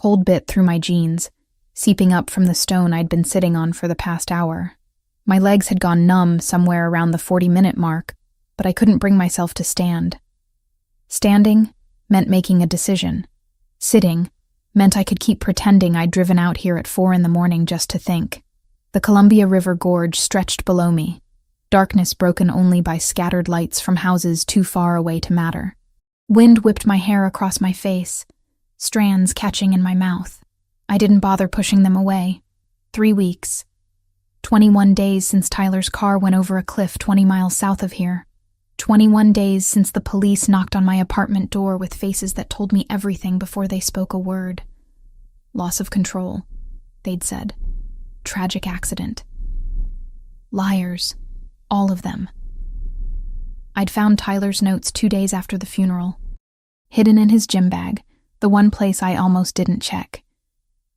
Cold bit through my jeans, seeping up from the stone I'd been sitting on for the past hour. My legs had gone numb somewhere around the 40-minute mark, but I couldn't bring myself to stand. Standing meant making a decision. Sitting meant I could keep pretending I'd driven out here at 4 a.m. just to think. The Columbia River Gorge stretched below me, darkness broken only by scattered lights from houses too far away to matter. Wind whipped my hair across my face, strands catching in my mouth. I didn't bother pushing them away. 3 weeks. 21 days since Tyler's car went over a cliff 20 miles south of here. 21 days since the police knocked on my apartment door with faces that told me everything before they spoke a word. Loss of control, they'd said. Tragic accident. Liars. All of them. I'd found Tyler's notes 2 days after the funeral. Hidden in his gym bag, the one place I almost didn't check.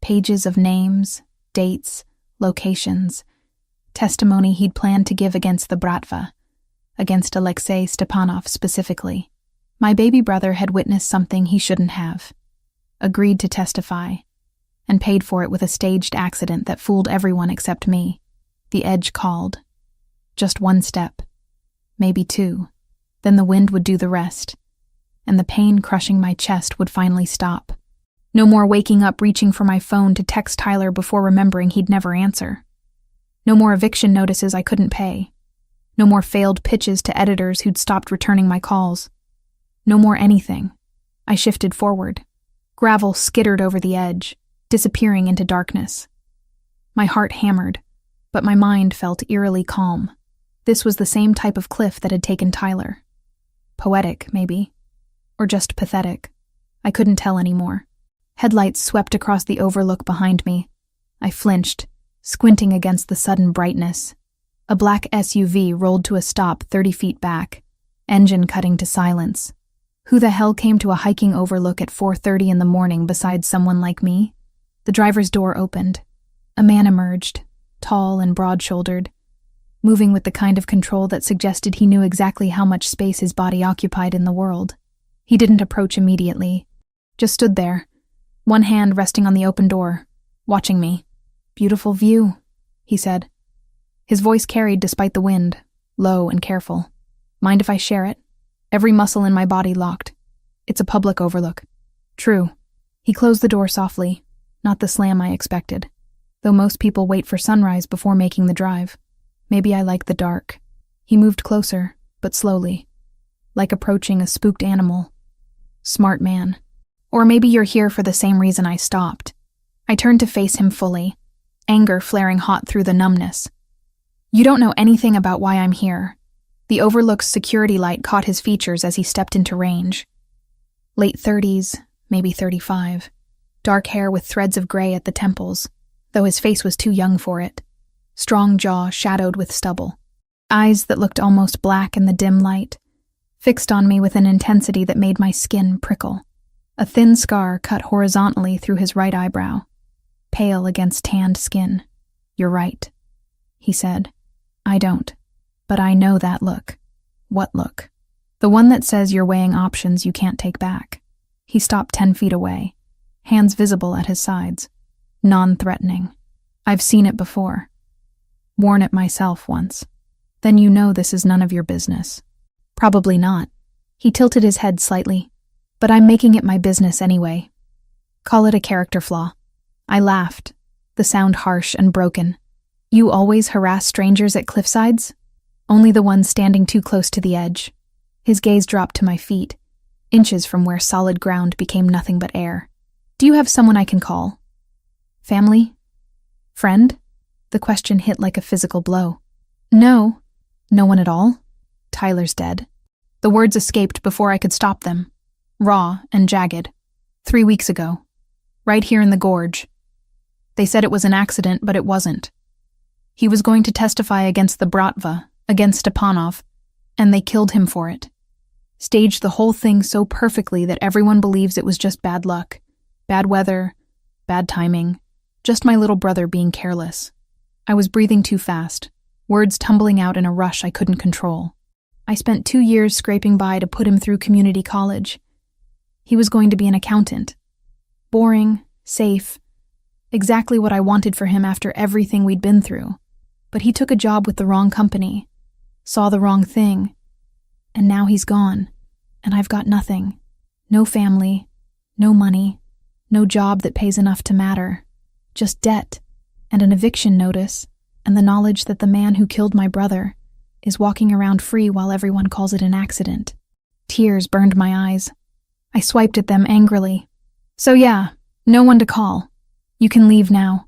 Pages of names, dates, locations, testimony he'd planned to give against the Bratva, against Alexei Stepanov specifically. My baby brother had witnessed something he shouldn't have, agreed to testify, and paid for it with a staged accident that fooled everyone except me. The edge called. Just 1 step, maybe 2, then the wind would do the rest, and the pain crushing my chest would finally stop. No more waking up reaching for my phone to text Tyler before remembering he'd never answer. No more eviction notices I couldn't pay. No more failed pitches to editors who'd stopped returning my calls. No more anything. I shifted forward. Gravel skittered over the edge, disappearing into darkness. My heart hammered, but my mind felt eerily calm. This was the same type of cliff that had taken Tyler. Poetic, maybe. Or just pathetic. I couldn't tell anymore. Headlights swept across the overlook behind me. I flinched, squinting against the sudden brightness. A black SUV rolled to a stop 30 feet back, engine cutting to silence. Who the hell came to a hiking overlook at 4:30 in the morning besides someone like me? The driver's door opened. A man emerged, tall and broad-shouldered, moving with the kind of control that suggested he knew exactly how much space his body occupied in the world. He didn't approach immediately, just stood there, one hand resting on the open door, watching me. "Beautiful view," he said. His voice carried despite the wind, low and careful. "Mind if I share it?" Every muscle in my body locked. "It's a public overlook." "True." He closed the door softly, not the slam I expected, though most people wait for sunrise before making the drive. Maybe I like the dark. He moved closer, but slowly, like approaching a spooked animal. Smart man. Or maybe you're here for the same reason I stopped. I turned to face him fully, anger flaring hot through the numbness. "You don't know anything about why I'm here." The overlook's security light caught his features as he stepped into range. Late 30s, maybe 35. Dark hair with threads of gray at the temples, though his face was too young for it. Strong jaw shadowed with stubble. Eyes that looked almost black in the dim light, fixed on me with an intensity that made my skin prickle. A thin scar cut horizontally through his right eyebrow, pale against tanned skin. "You're right," he said. "I don't. But I know that look." "What look?" "The one that says you're weighing options you can't take back." He stopped 10 feet away, hands visible at his sides. Non-threatening. "I've seen it before. Worn it myself once." "Then you know this is none of your business." "Probably not." He tilted his head slightly. "But I'm making it my business anyway. Call it a character flaw." I laughed, the sound harsh and broken. "You always harass strangers at cliffsides?" "Only the ones standing too close to the edge." His gaze dropped to my feet, inches from where solid ground became nothing but air. "Do you have someone I can call? Family? Friend?" The question hit like a physical blow. "No." "No one at all?" "Tyler's dead." The words escaped before I could stop them, raw and jagged. 3 weeks ago. Right here in the gorge. They said it was an accident, but it wasn't. He was going to testify against the Bratva, against Stepanov, and they killed him for it. Staged the whole thing so perfectly that everyone believes it was just bad luck, bad weather, bad timing, just my little brother being careless. I was breathing too fast, words tumbling out in a rush I couldn't control. I spent 2 years scraping by to put him through community college. He was going to be an accountant. Boring, safe, exactly what I wanted for him after everything we'd been through. But he took a job with the wrong company, saw the wrong thing, and now he's gone, and I've got nothing. No family, no money, no job that pays enough to matter, just debt, and an eviction notice, and the knowledge that the man who killed my brother is walking around free while everyone calls it an accident. Tears burned my eyes. I swiped at them angrily. So yeah, no one to call. You can leave now.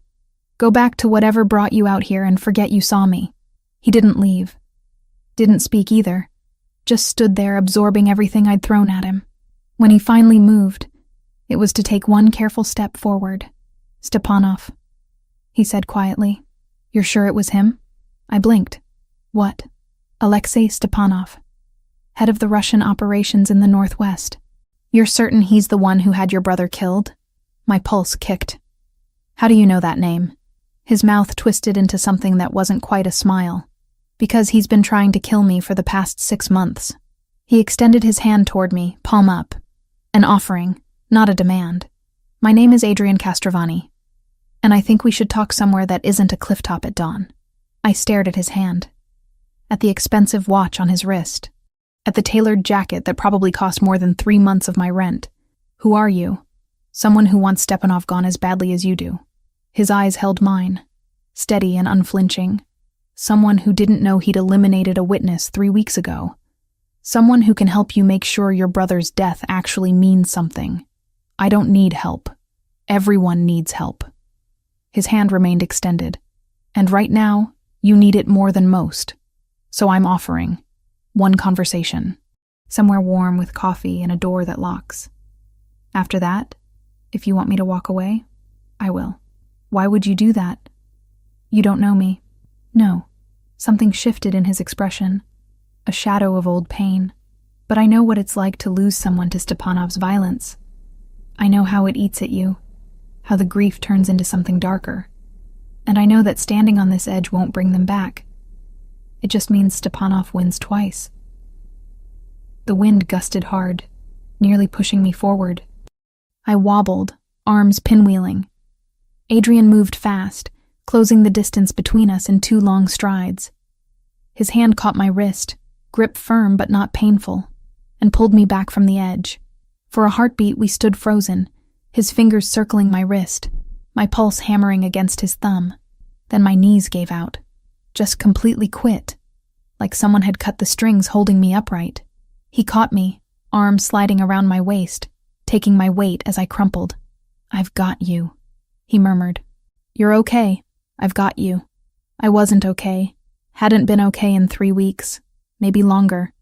Go back to whatever brought you out here and forget you saw me. He didn't leave. Didn't speak either. Just stood there absorbing everything I'd thrown at him. When he finally moved, it was to take one careful step forward. Stepanov, he said quietly. You're sure it was him? I blinked. What? Alexei Stepanov, head of the Russian operations in the Northwest. You're certain he's the one who had your brother killed? My pulse kicked. How do you know that name? His mouth twisted into something that wasn't quite a smile. Because he's been trying to kill me for the past 6 months. He extended his hand toward me, palm up. An offering, not a demand. My name is Adrian Castrovani, and I think we should talk somewhere that isn't a clifftop at dawn. I stared at his hand, at the expensive watch on his wrist, at the tailored jacket that probably cost more than 3 months of my rent. Who are you? Someone who wants Stepanov gone as badly as you do. His eyes held mine, steady and unflinching. Someone who didn't know he'd eliminated a witness 3 weeks ago. Someone who can help you make sure your brother's death actually means something. I don't need help. Everyone needs help. His hand remained extended. And right now, you need it more than most. So I'm offering. One conversation. Somewhere warm with coffee and a door that locks. After that, if you want me to walk away, I will. Why would you do that? You don't know me. No. Something shifted in his expression. A shadow of old pain. But I know what it's like to lose someone to Stepanov's violence. I know how it eats at you, how the grief turns into something darker. And I know that standing on this edge won't bring them back. It just means Stepanov wins twice. The wind gusted hard, nearly pushing me forward. I wobbled, arms pinwheeling. Adrian moved fast, closing the distance between us in 2 long strides. His hand caught my wrist, grip firm but not painful, and pulled me back from the edge. For a heartbeat, we stood frozen, his fingers circling my wrist, my pulse hammering against his thumb. Then my knees gave out, just completely quit, like someone had cut the strings holding me upright. He caught me, arms sliding around my waist, taking my weight as I crumpled. I've got you, he murmured. You're okay. I've got you. I wasn't okay. Hadn't been okay in 3 weeks, maybe longer.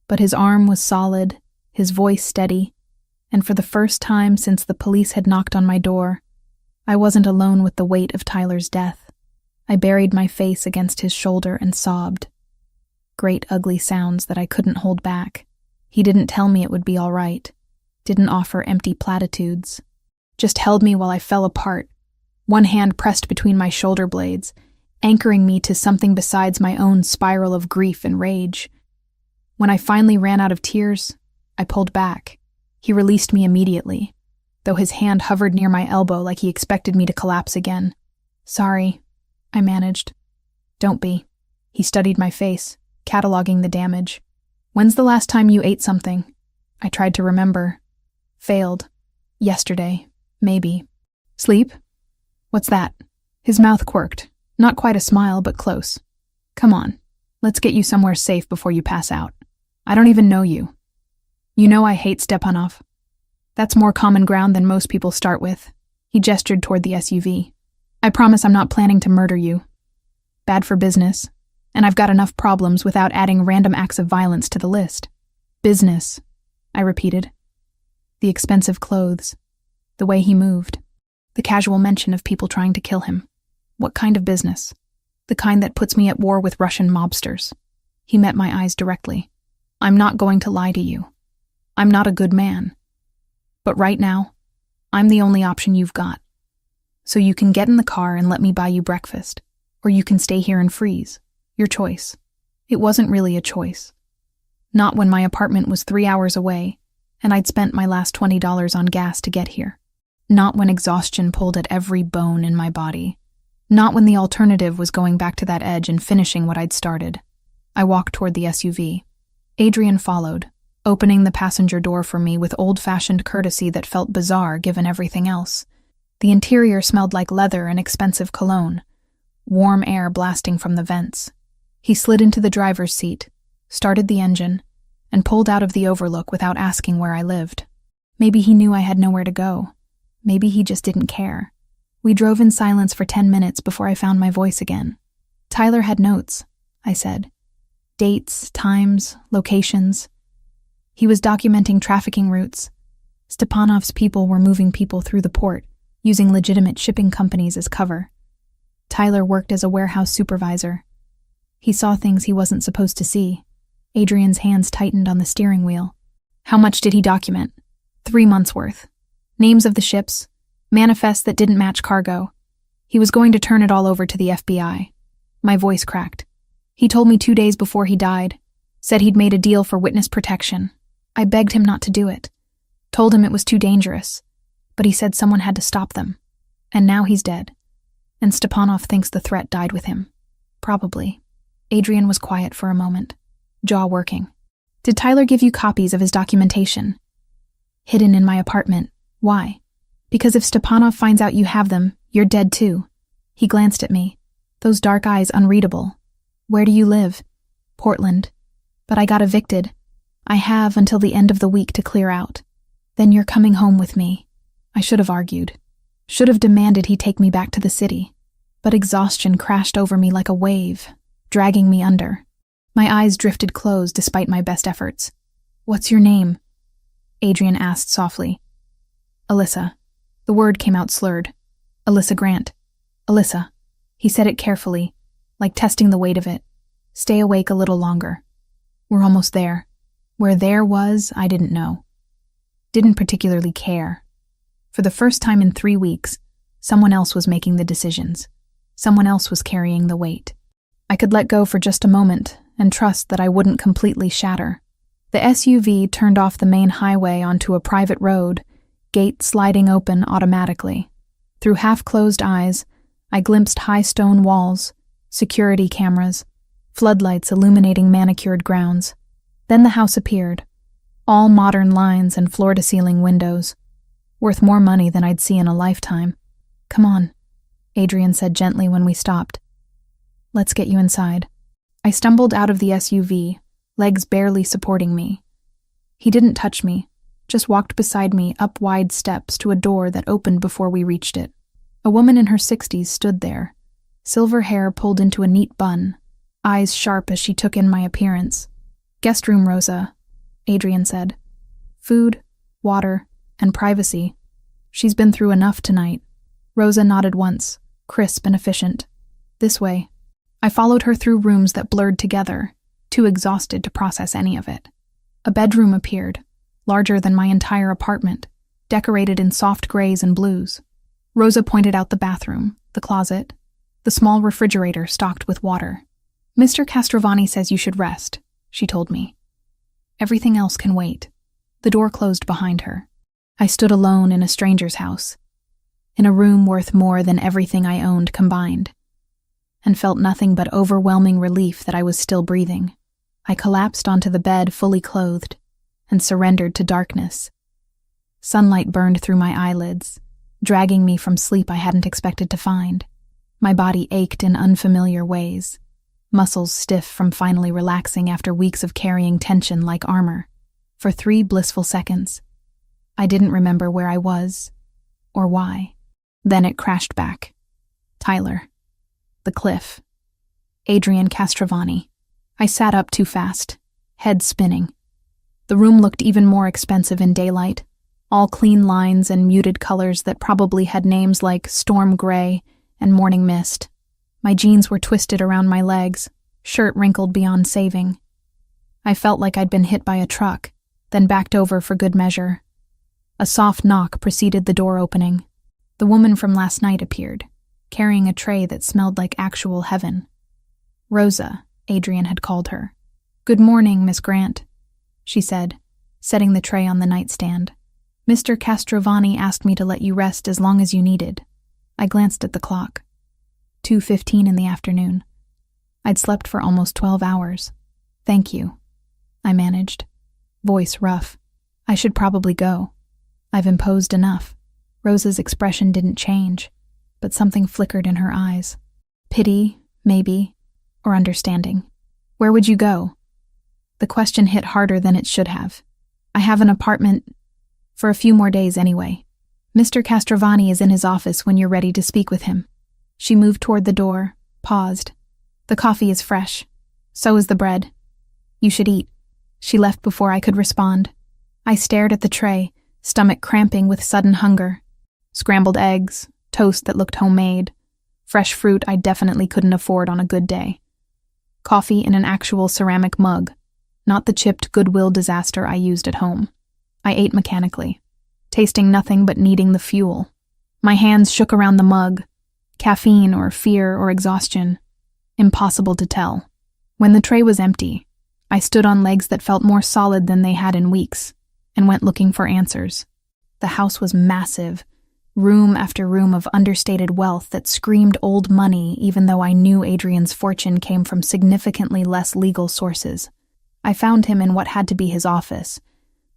But his arm was solid, his voice steady, and for the first time since the police had knocked on my door, I wasn't alone with the weight of Tyler's death. I buried my face against his shoulder and sobbed. Great ugly sounds that I couldn't hold back. He didn't tell me it would be all right. Didn't offer empty platitudes. Just held me while I fell apart, one hand pressed between my shoulder blades, anchoring me to something besides my own spiral of grief and rage. When I finally ran out of tears, I pulled back. He released me immediately, though his hand hovered near my elbow like he expected me to collapse again. Sorry, I managed. Don't be. He studied my face, cataloging the damage. When's the last time you ate something? I tried to remember. Failed. Yesterday. Maybe. Sleep? What's that? His mouth quirked. Not quite a smile, but close. Come on. Let's get you somewhere safe before you pass out. I don't even know you. You know I hate Stepanov. That's more common ground than most people start with. He gestured toward the SUV. I promise I'm not planning to murder you. Bad for business, and I've got enough problems without adding random acts of violence to the list. Business, I repeated. The expensive clothes, the way he moved, the casual mention of people trying to kill him. What kind of business? The kind that puts me at war with Russian mobsters. He met my eyes directly. I'm not going to lie to you. I'm not a good man. But right now, I'm the only option you've got. So you can get in the car and let me buy you breakfast, or you can stay here and freeze. Your choice. It wasn't really a choice. Not when my apartment was 3 hours away, and I'd spent my last $20 on gas to get here. Not when exhaustion pulled at every bone in my body. Not when the alternative was going back to that edge and finishing what I'd started. I walked toward the SUV. Adrian followed, opening the passenger door for me with old-fashioned courtesy that felt bizarre given everything else. The interior smelled like leather and expensive cologne, warm air blasting from the vents. He slid into the driver's seat, started the engine, and pulled out of the overlook without asking where I lived. Maybe he knew I had nowhere to go. Maybe he just didn't care. We drove in silence for 10 minutes before I found my voice again. Tyler had notes, I said. Dates, times, locations. He was documenting trafficking routes. Stepanov's people were moving people through the port, using legitimate shipping companies as cover. Tyler worked as a warehouse supervisor. He saw things he wasn't supposed to see. Adrian's hands tightened on the steering wheel. How much did he document? 3 months' worth. Names of the ships, manifests that didn't match cargo. He was going to turn it all over to the FBI. My voice cracked. He told me 2 days before he died. Said he'd made a deal for witness protection. I begged him not to do it. Told him it was too dangerous. But he said someone had to stop them. And now he's dead. And Stepanov thinks the threat died with him. Probably. Adrian was quiet for a moment, jaw working. Did Tyler give you copies of his documentation? Hidden in my apartment. Why? Because if Stepanov finds out you have them, you're dead too. He glanced at me. Those dark eyes unreadable. Where do you live? Portland. But I got evicted. I have until the end of the week to clear out. Then you're coming home with me. I should have argued. Should have demanded he take me back to the city. But exhaustion crashed over me like a wave, dragging me under. My eyes drifted closed despite my best efforts. What's your name? Adrian asked softly. Alyssa. The word came out slurred. Alyssa Grant. Alyssa. He said it carefully, like testing the weight of it. Stay awake a little longer. We're almost there. Where there was, I didn't know. Didn't particularly care. For the first time in 3 weeks, someone else was making the decisions. Someone else was carrying the weight. I could let go for just a moment and trust that I wouldn't completely shatter. The SUV turned off the main highway onto a private road, gate sliding open automatically. Through half-closed eyes, I glimpsed high stone walls, security cameras, floodlights illuminating manicured grounds. Then the house appeared, all modern lines and floor-to-ceiling windows, worth more money than I'd see in a lifetime. Come on, Adrian said gently when we stopped. Let's get you inside. I stumbled out of the SUV, legs barely supporting me. He didn't touch me, just walked beside me up wide steps to a door that opened before we reached it. A woman in her 60s stood there, silver hair pulled into a neat bun, eyes sharp as she took in my appearance. Guest room, Rosa, Adrian said. Food, water, and privacy. She's been through enough tonight. Rosa nodded once, crisp and efficient. This way. I followed her through rooms that blurred together, too exhausted to process any of it. A bedroom appeared, larger than my entire apartment, decorated in soft grays and blues. Rosa pointed out the bathroom, the closet, the small refrigerator stocked with water. Mr. Castrovani says you should rest, she told me. Everything else can wait. The door closed behind her. I stood alone in a stranger's house, in a room worth more than everything I owned combined, and felt nothing but overwhelming relief that I was still breathing. I collapsed onto the bed fully clothed and surrendered to darkness. Sunlight burned through my eyelids, dragging me from sleep I hadn't expected to find. My body ached in unfamiliar ways, muscles stiff from finally relaxing after weeks of carrying tension like armor. For 3 blissful seconds, I didn't remember where I was or why. Then it crashed back. Tyler. The cliff. Adrian Castrovani. I sat up too fast, head spinning. The room looked even more expensive in daylight, all clean lines and muted colors that probably had names like storm gray and morning mist. My jeans were twisted around my legs, shirt wrinkled beyond saving. I felt like I'd been hit by a truck, then backed over for good measure. A soft knock preceded the door opening. The woman from last night appeared, carrying a tray that smelled like actual heaven. Rosa, Adrian had called her. Good morning, Miss Grant, she said, setting the tray on the nightstand. Mr. Castrovani asked me to let you rest as long as you needed. I glanced at the clock. 2:15 in the afternoon. I'd slept for almost 12 hours. Thank you, I managed, voice rough. I should probably go. I've imposed enough. Rosa's expression didn't change, but something flickered in her eyes. Pity, maybe, or understanding. Where would you go? The question hit harder than it should have. I have an apartment for a few more days anyway. Mr. Castrovani is in his office when you're ready to speak with him. She moved toward the door, paused. The coffee is fresh. So is the bread. You should eat. She left before I could respond. I stared at the tray, stomach cramping with sudden hunger. Scrambled eggs, toast that looked homemade, fresh fruit I definitely couldn't afford on a good day. Coffee in an actual ceramic mug, not the chipped Goodwill disaster I used at home. I ate mechanically, tasting nothing but needing the fuel. My hands shook around the mug. Caffeine or fear or exhaustion. Impossible to tell. When the tray was empty, I stood on legs that felt more solid than they had in weeks, and went looking for answers. The house was massive, room after room of understated wealth that screamed old money, even though I knew Adrian's fortune came from significantly less legal sources. I found him in what had to be his office,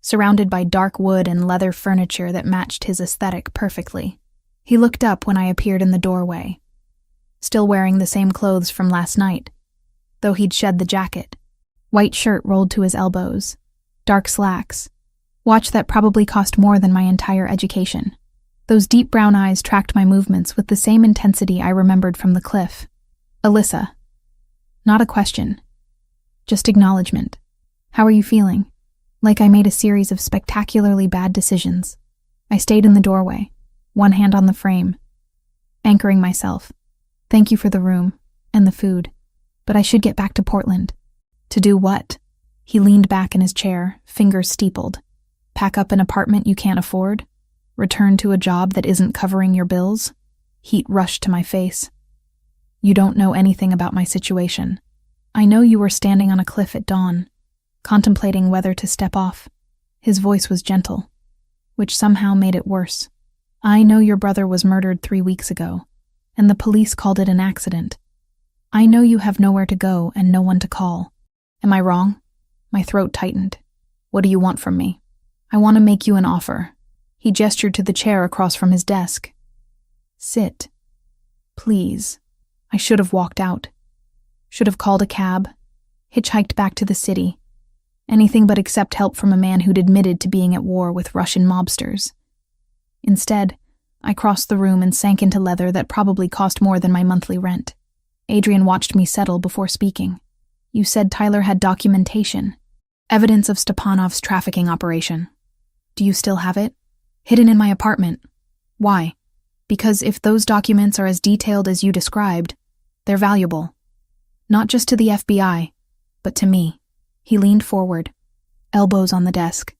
surrounded by dark wood and leather furniture that matched his aesthetic perfectly. He looked up when I appeared in the doorway, still wearing the same clothes from last night, though he'd shed the jacket. White shirt rolled to his elbows, dark slacks, watch that probably cost more than my entire education. Those deep brown eyes tracked my movements with the same intensity I remembered from the cliff. Alyssa. Not a question. Just acknowledgement. How are you feeling? Like I made a series of spectacularly bad decisions. I stayed in the doorway, one hand on the frame, anchoring myself. Thank you for the room and the food, but I should get back to Portland. To do what? He leaned back in his chair, fingers steepled. Pack up an apartment you can't afford? Return to a job that isn't covering your bills? Heat rushed to my face. You don't know anything about my situation. I know you were standing on a cliff at dawn, contemplating whether to step off. His voice was gentle, which somehow made it worse. I know your brother was murdered 3 weeks ago, and the police called it an accident. I know you have nowhere to go and no one to call. Am I wrong? My throat tightened. What do you want from me? I want to make you an offer. He gestured to the chair across from his desk. Sit. Please. I should have walked out. Should have called a cab, hitchhiked back to the city. Anything but accept help from a man who'd admitted to being at war with Russian mobsters. Instead, I crossed the room and sank into leather that probably cost more than my monthly rent. Adrian watched me settle before speaking. You said Tyler had documentation, evidence of Stepanov's trafficking operation. Do you still have it? Hidden in my apartment. Why? Because if those documents are as detailed as you described, they're valuable. Not just to the FBI, but to me. He leaned forward, elbows on the desk.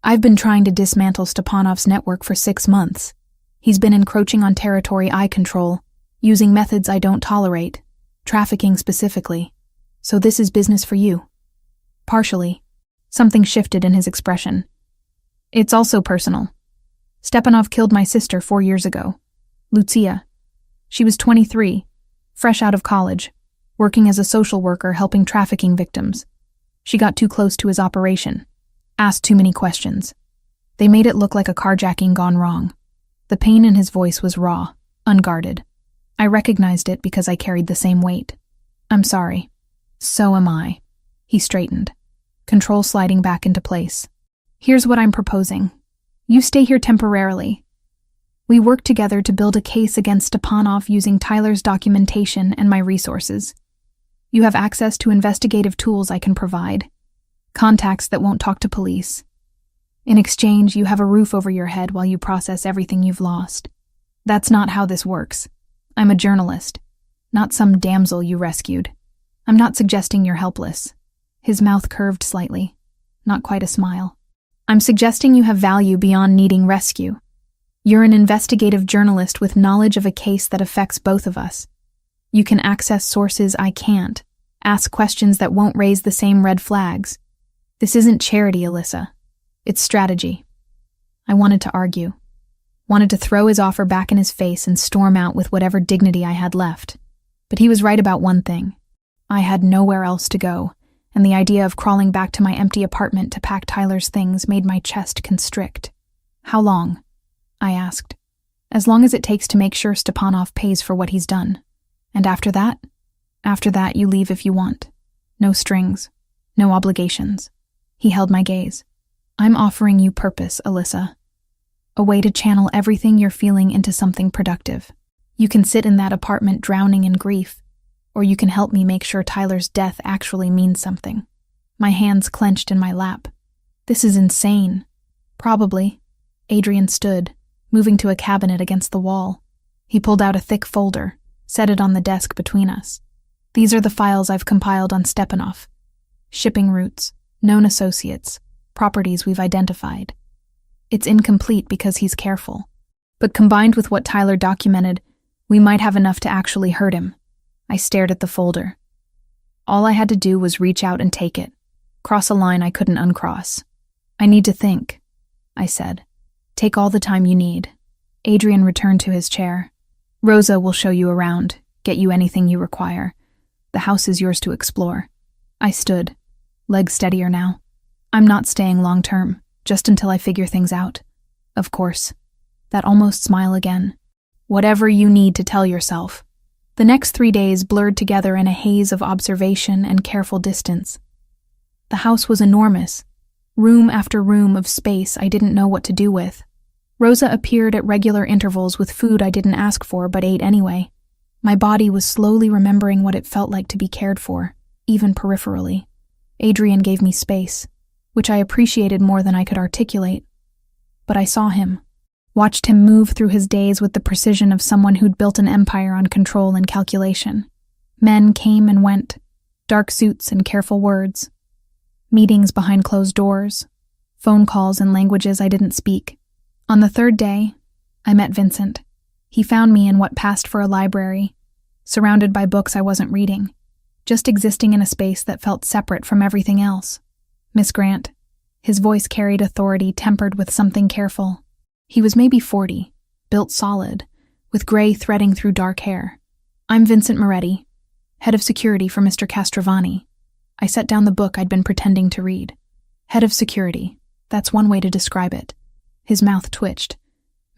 I've been trying to dismantle Stepanov's network for 6 months. He's been encroaching on territory I control, using methods I don't tolerate, trafficking specifically. So this is business for you. Partially. Something shifted in his expression. It's also personal. Stepanov killed my sister 4 years ago, Lucia. She was 23, fresh out of college, working as a social worker helping trafficking victims. She got too close to his operation, asked too many questions. They made it look like a carjacking gone wrong. The pain in his voice was raw, unguarded. I recognized it because I carried the same weight. I'm sorry. So am I. He straightened, control sliding back into place. Here's what I'm proposing. You stay here temporarily. We work together to build a case against Stepanov using Tyler's documentation and my resources. You have access to investigative tools I can provide, contacts that won't talk to police. In exchange, you have a roof over your head while you process everything you've lost. That's not how this works. I'm a journalist, not some damsel you rescued. I'm not suggesting you're helpless. His mouth curved slightly, not quite a smile. I'm suggesting you have value beyond needing rescue. You're an investigative journalist with knowledge of a case that affects both of us. You can access sources I can't, ask questions that won't raise the same red flags. This isn't charity, Alyssa. It's strategy. I wanted to argue, wanted to throw his offer back in his face and storm out with whatever dignity I had left. But he was right about one thing. I had nowhere else to go, and the idea of crawling back to my empty apartment to pack Tyler's things made my chest constrict. "How long?" I asked. "As long as it takes to make sure Stepanov pays for what he's done. And after that? After that, you leave if you want. No strings, no obligations." He held my gaze. "I'm offering you purpose, Alyssa. A way to channel everything you're feeling into something productive. You can sit in that apartment drowning in grief, or you can help me make sure Tyler's death actually means something." My hands clenched in my lap. "This is insane." "Probably." Adrian stood, moving to a cabinet against the wall. He pulled out a thick folder, set it on the desk between us. "These are the files I've compiled on Stepanov. Shipping routes, known associates, properties we've identified. It's incomplete because he's careful, but combined with what Tyler documented, we might have enough to actually hurt him." I stared at the folder. All I had to do was reach out and take it, cross a line I couldn't uncross. "I need to think," I said. "Take all the time you need." Adrian returned to his chair. "Rosa will show you around, get you anything you require. The house is yours to explore." I stood, legs steadier now. "I'm not staying long term, just until I figure things out." "Of course." That almost smile again. "Whatever you need to tell yourself." The next 3 days blurred together in a haze of observation and careful distance. The house was enormous, room after room of space I didn't know what to do with. Rosa appeared at regular intervals with food I didn't ask for but ate anyway. My body was slowly remembering what it felt like to be cared for, even peripherally. Adrian gave me space, which I appreciated more than I could articulate. But I saw him, watched him move through his days with the precision of someone who'd built an empire on control and calculation. Men came and went, dark suits and careful words. Meetings behind closed doors, phone calls in languages I didn't speak. On the 3rd day, I met Vincent. He found me in what passed for a library, surrounded by books I wasn't reading, just existing in a space that felt separate from everything else. "Miss Grant." His voice carried authority tempered with something careful. He was maybe 40, built solid, with gray threading through dark hair. "I'm Vincent Moretti, head of security for Mr. Castrovani." I set down the book I'd been pretending to read. "Head of security, that's one way to describe it." His mouth twitched.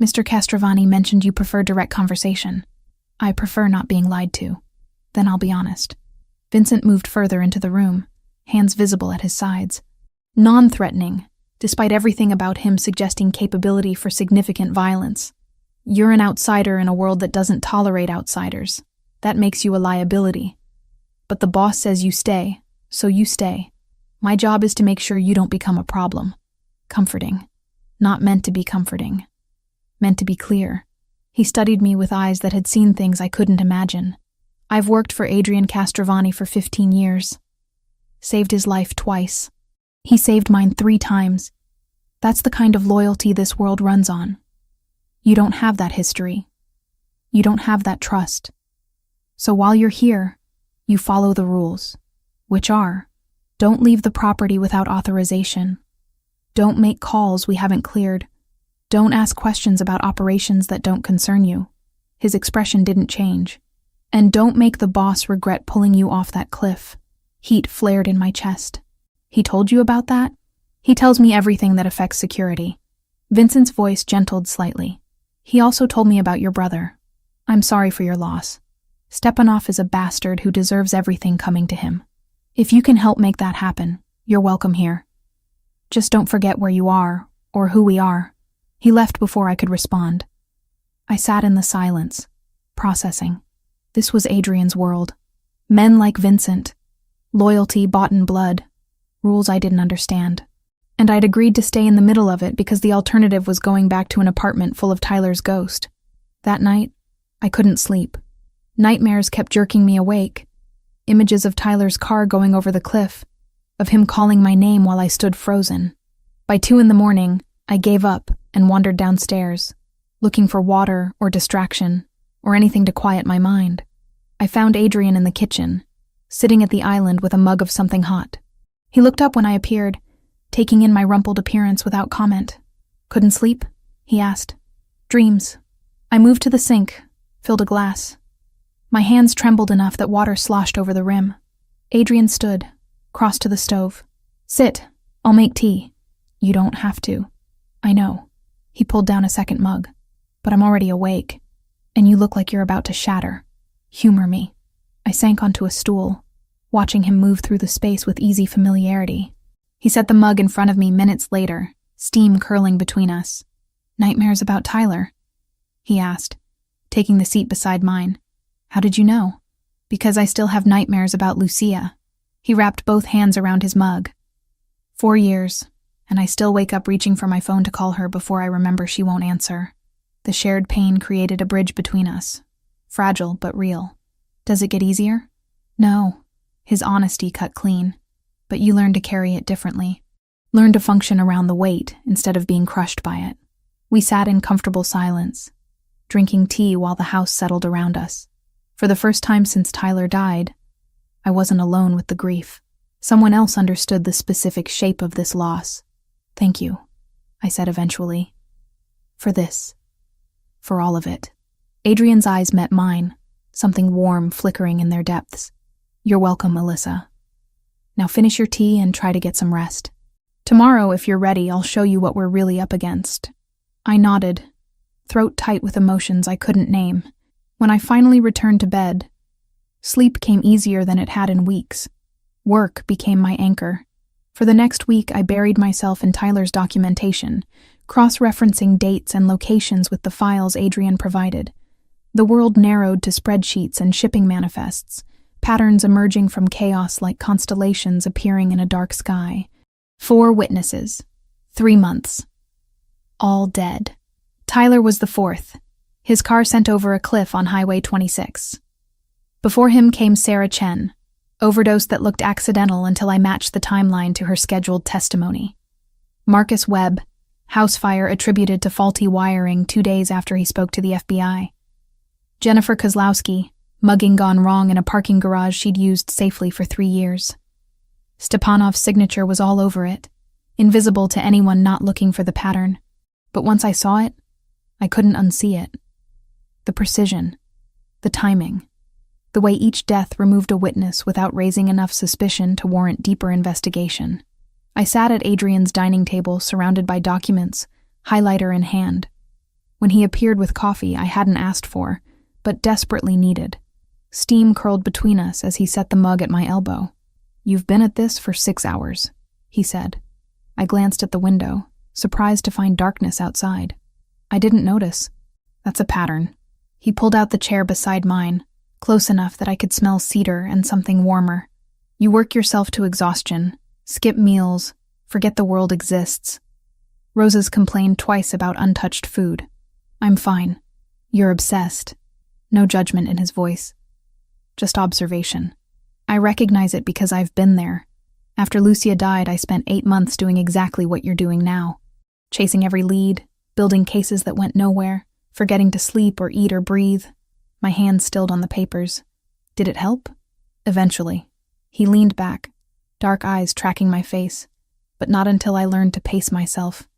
"Mr. Castrovani mentioned you prefer direct conversation." "I prefer not being lied to." "Then I'll be honest." Vincent moved further into the room, hands visible at his sides. Non-threatening, despite everything about him suggesting capability for significant violence. "You're an outsider in a world that doesn't tolerate outsiders. That makes you a liability. But the boss says you stay, so you stay. My job is to make sure you don't become a problem." Comforting. Not meant to be comforting. Meant to be clear. He studied me with eyes that had seen things I couldn't imagine. "I've worked for Adrian Castrovani for 15 years. Saved his life twice. He saved mine 3 times. That's the kind of loyalty this world runs on. You don't have that history. You don't have that trust. So while you're here, you follow the rules, which are, don't leave the property without authorization. Don't make calls we haven't cleared. Don't ask questions about operations that don't concern you." His expression didn't change. "And don't make the boss regret pulling you off that cliff." Heat flared in my chest. "He told you about that?" "He tells me everything that affects security." Vincent's voice gentled slightly. "He also told me about your brother. I'm sorry for your loss. Stepanov is a bastard who deserves everything coming to him. If you can help make that happen, you're welcome here. Just don't forget where you are, or who we are." He left before I could respond. I sat in the silence, processing. This was Adrian's world. Men like Vincent. Loyalty bought in blood. Rules I didn't understand. And I'd agreed to stay in the middle of it because the alternative was going back to an apartment full of Tyler's ghost. That night, I couldn't sleep. Nightmares kept jerking me awake. Images of Tyler's car going over the cliff, of him calling my name while I stood frozen. By 2 a.m, I gave up and wandered downstairs, looking for water or distraction, or anything to quiet my mind. I found Adrian in the kitchen, sitting at the island with a mug of something hot. He looked up when I appeared, taking in my rumpled appearance without comment. Couldn't sleep? He asked. Dreams. I moved to the sink, filled a glass. My hands trembled enough that water sloshed over the rim. Adrian stood, crossed to the stove. Sit. I'll make tea. You don't have to. I know. He pulled down a second mug. But I'm already awake. And you look like you're about to shatter. Humor me. I sank onto a stool, watching him move through the space with easy familiarity. He set the mug in front of me minutes later, steam curling between us. Nightmares about Tyler? He asked, taking the seat beside mine. How did you know? Because I still have nightmares about Lucia. He wrapped both hands around his mug. 4 years, and I still wake up reaching for my phone to call her before I remember she won't answer. The shared pain created a bridge between us. Fragile, but real. Does it get easier? No. His honesty cut clean. But you learn to carry it differently. Learn to function around the weight instead of being crushed by it. We sat in comfortable silence, drinking tea while the house settled around us. For the first time since Tyler died, I wasn't alone with the grief. Someone else understood the specific shape of this loss. Thank you, I said eventually. For this. For all of it. Adrian's eyes met mine, something warm flickering in their depths. You're welcome, Alyssa. Now finish your tea and try to get some rest. Tomorrow, if you're ready, I'll show you what we're really up against. I nodded, throat tight with emotions I couldn't name. When I finally returned to bed, sleep came easier than it had in weeks. Work became my anchor. For the next week, I buried myself in Tyler's documentation, cross-referencing dates and locations with the files Adrian provided. The world narrowed to spreadsheets and shipping manifests, patterns emerging from chaos like constellations appearing in a dark sky. 4 witnesses. 3 months. All dead. Tyler was the 4th. His car sent over a cliff on Highway 26. Before him came Sarah Chen, overdose that looked accidental until I matched the timeline to her scheduled testimony. Marcus Webb, house fire attributed to faulty wiring 2 days after he spoke to the FBI. Jennifer Kozlowski, mugging gone wrong in a parking garage she'd used safely for 3 years. Stepanov's signature was all over it, invisible to anyone not looking for the pattern. But once I saw it, I couldn't unsee it. The precision, the timing, the way each death removed a witness without raising enough suspicion to warrant deeper investigation. I sat at Adrian's dining table surrounded by documents, highlighter in hand. When he appeared with coffee I hadn't asked for, but desperately needed. Steam curled between us as he set the mug at my elbow. You've been at this for 6 hours, he said. I glanced at the window, surprised to find darkness outside. I didn't notice. That's a pattern. He pulled out the chair beside mine, close enough that I could smell cedar and something warmer. You work yourself to exhaustion, skip meals, forget the world exists. Roses complained twice about untouched food. I'm fine. You're obsessed. No judgment in his voice. Just observation. I recognize it because I've been there. After Lucia died, I spent 8 months doing exactly what you're doing now. Chasing every lead, building cases that went nowhere, forgetting to sleep or eat or breathe. My hands stilled on the papers. Did it help? Eventually. He leaned back, dark eyes tracking my face, but not until I learned to pace myself.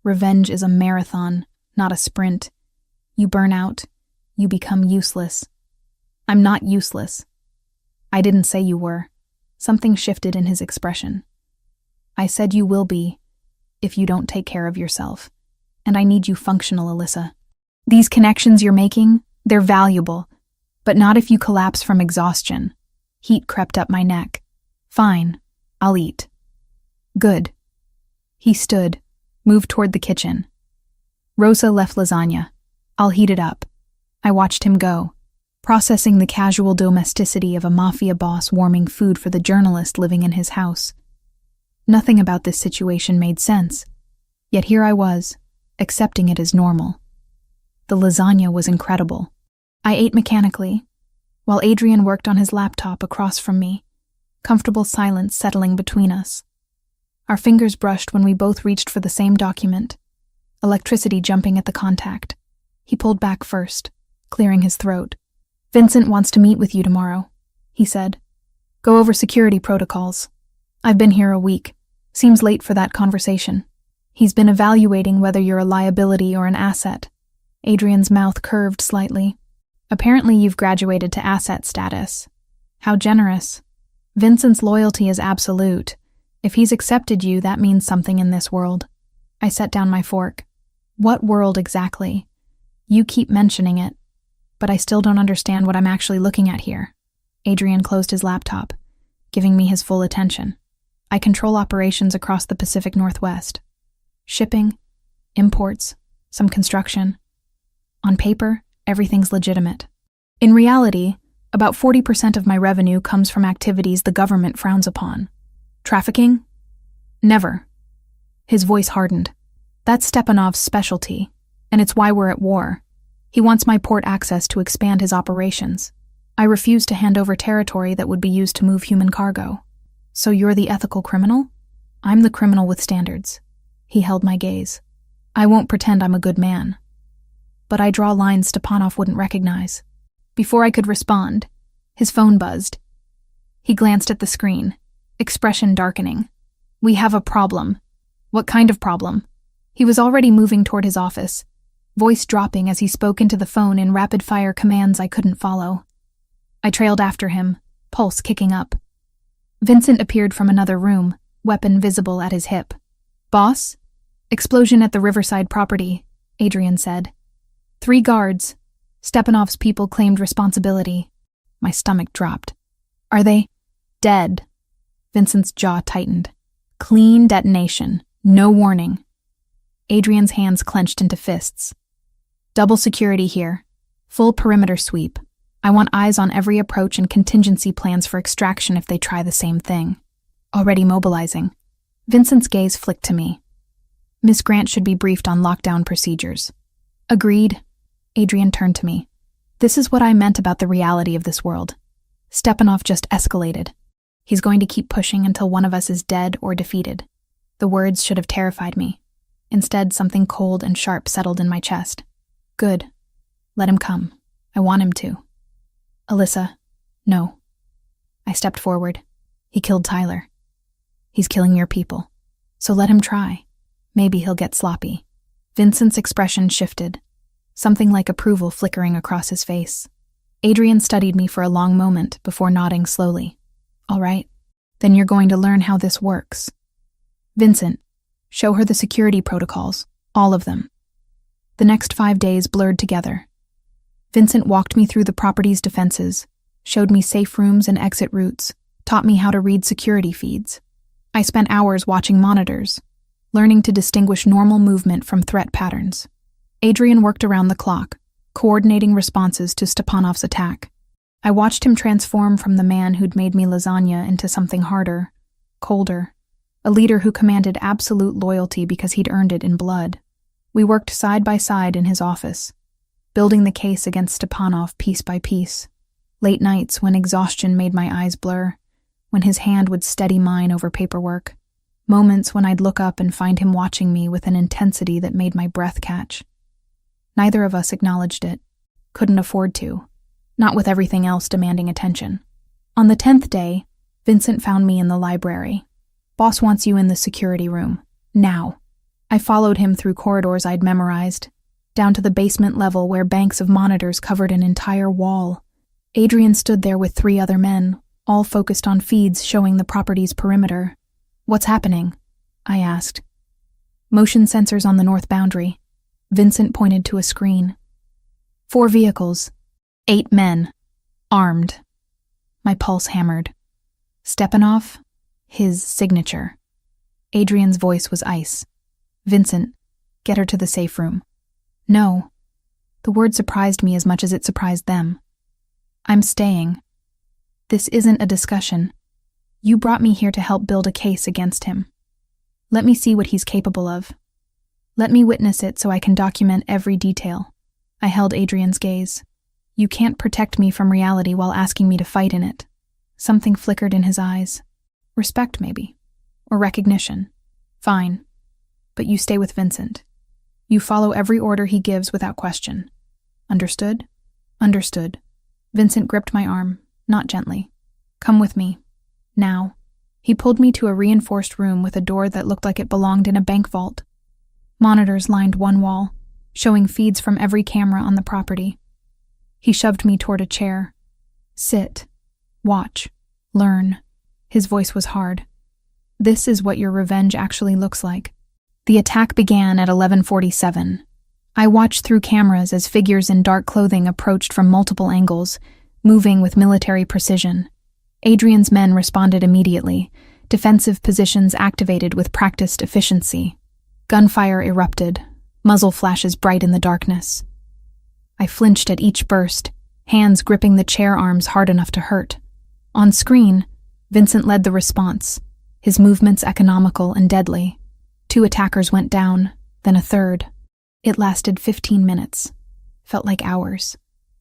Revenge is a marathon, not a sprint. You burn out. You become useless. I'm not useless. I didn't say you were. Something shifted in his expression. I said you will be, if you don't take care of yourself. And I need you functional, Alyssa. These connections you're making, they're valuable, but not if you collapse from exhaustion. Heat crept up my neck. Fine, I'll eat. Good. He stood, moved toward the kitchen. Rosa left lasagna. I'll heat it up. I watched him go, processing the casual domesticity of a mafia boss warming food for the journalist living in his house. Nothing about this situation made sense, yet here I was, accepting it as normal. The lasagna was incredible. I ate mechanically, while Adrian worked on his laptop across from me, comfortable silence settling between us. Our fingers brushed when we both reached for the same document, electricity jumping at the contact. He pulled back first, clearing his throat. Vincent wants to meet with you tomorrow, he said. Go over security protocols. I've been here a week. Seems late for that conversation. He's been evaluating whether you're a liability or an asset. Adrian's mouth curved slightly. Apparently you've graduated to asset status. How generous. Vincent's loyalty is absolute. If he's accepted you, that means something in this world. I set down my fork. What world exactly? You keep mentioning it, but I still don't understand what I'm actually looking at here. Adrian closed his laptop, giving me his full attention. I control operations across the Pacific Northwest. Shipping, imports, some construction. On paper, everything's legitimate. In reality, about 40% of my revenue comes from activities the government frowns upon. Trafficking? Never. His voice hardened. That's Stepanov's specialty, and it's why we're at war. He wants my port access to expand his operations. I refuse to hand over territory that would be used to move human cargo. So you're the ethical criminal? I'm the criminal with standards. He held my gaze. I won't pretend I'm a good man. But I draw lines Stepanov wouldn't recognize. Before I could respond, his phone buzzed. He glanced at the screen, expression darkening. We have a problem. What kind of problem? He was already moving toward his office, voice dropping as he spoke into the phone in rapid-fire commands I couldn't follow. I trailed after him, pulse kicking up. Vincent appeared from another room, weapon visible at his hip. Boss? Explosion at the Riverside property, Adrian said. 3 guards. Stepanov's people claimed responsibility. My stomach dropped. Are they dead? Vincent's jaw tightened. Clean detonation. No warning. Adrian's hands clenched into fists. Double security here. Full perimeter sweep. I want eyes on every approach and contingency plans for extraction if they try the same thing. Already mobilizing. Vincent's gaze flicked to me. Miss Grant should be briefed on lockdown procedures. Agreed. Adrian turned to me. This is what I meant about the reality of this world. Stepanov just escalated. He's going to keep pushing until one of us is dead or defeated. The words should have terrified me. Instead, something cold and sharp settled in my chest. Good. Let him come. I want him to. Alyssa, no. I stepped forward. He killed Tyler. He's killing your people. So let him try. Maybe he'll get sloppy. Vincent's expression shifted, something like approval flickering across his face. Adrian studied me for a long moment before nodding slowly. All right, then you're going to learn how this works. Vincent, show her the security protocols, all of them. The next 5 days blurred together. Vincent walked me through the property's defenses, showed me safe rooms and exit routes, taught me how to read security feeds. I spent hours watching monitors, learning to distinguish normal movement from threat patterns. Adrian worked around the clock, coordinating responses to Stepanov's attack. I watched him transform from the man who'd made me lasagna into something harder, colder, a leader who commanded absolute loyalty because he'd earned it in blood. We worked side by side in his office, building the case against Stepanov piece by piece. Late nights when exhaustion made my eyes blur, when his hand would steady mine over paperwork. Moments when I'd look up and find him watching me with an intensity that made my breath catch. Neither of us acknowledged it. Couldn't afford to. Not with everything else demanding attention. On the 10th day, Vincent found me in the library. Boss wants you in the security room. Now. I followed him through corridors I'd memorized, down to the basement level where banks of monitors covered an entire wall. Adrian stood there with 3 other men, all focused on feeds showing the property's perimeter. What's happening? I asked. Motion sensors on the north boundary. Vincent pointed to a screen. 4 vehicles. 8 men. Armed. My pulse hammered. Stepanov? His signature. Adrian's voice was ice. Vincent, get her to the safe room. No. The word surprised me as much as it surprised them. I'm staying. This isn't a discussion. You brought me here to help build a case against him. Let me see what he's capable of. Let me witness it so I can document every detail. I held Adrian's gaze. You can't protect me from reality while asking me to fight in it. Something flickered in his eyes. Respect, maybe. Or recognition. Fine. But you stay with Vincent. You follow every order he gives without question. Understood? Understood. Vincent gripped my arm, not gently. Come with me. Now. He pulled me to a reinforced room with a door that looked like it belonged in a bank vault. Monitors lined one wall, showing feeds from every camera on the property. He shoved me toward a chair. Sit. Watch. Learn. His voice was hard. This is what your revenge actually looks like. The attack began at 11:47. I watched through cameras as figures in dark clothing approached from multiple angles, moving with military precision. Adrian's men responded immediately, defensive positions activated with practiced efficiency. Gunfire erupted, muzzle flashes bright in the darkness. I flinched at each burst, hands gripping the chair arms hard enough to hurt. On screen, Vincent led the response, his movements economical and deadly. 2 attackers went down, then a third. It lasted 15 minutes. Felt like hours.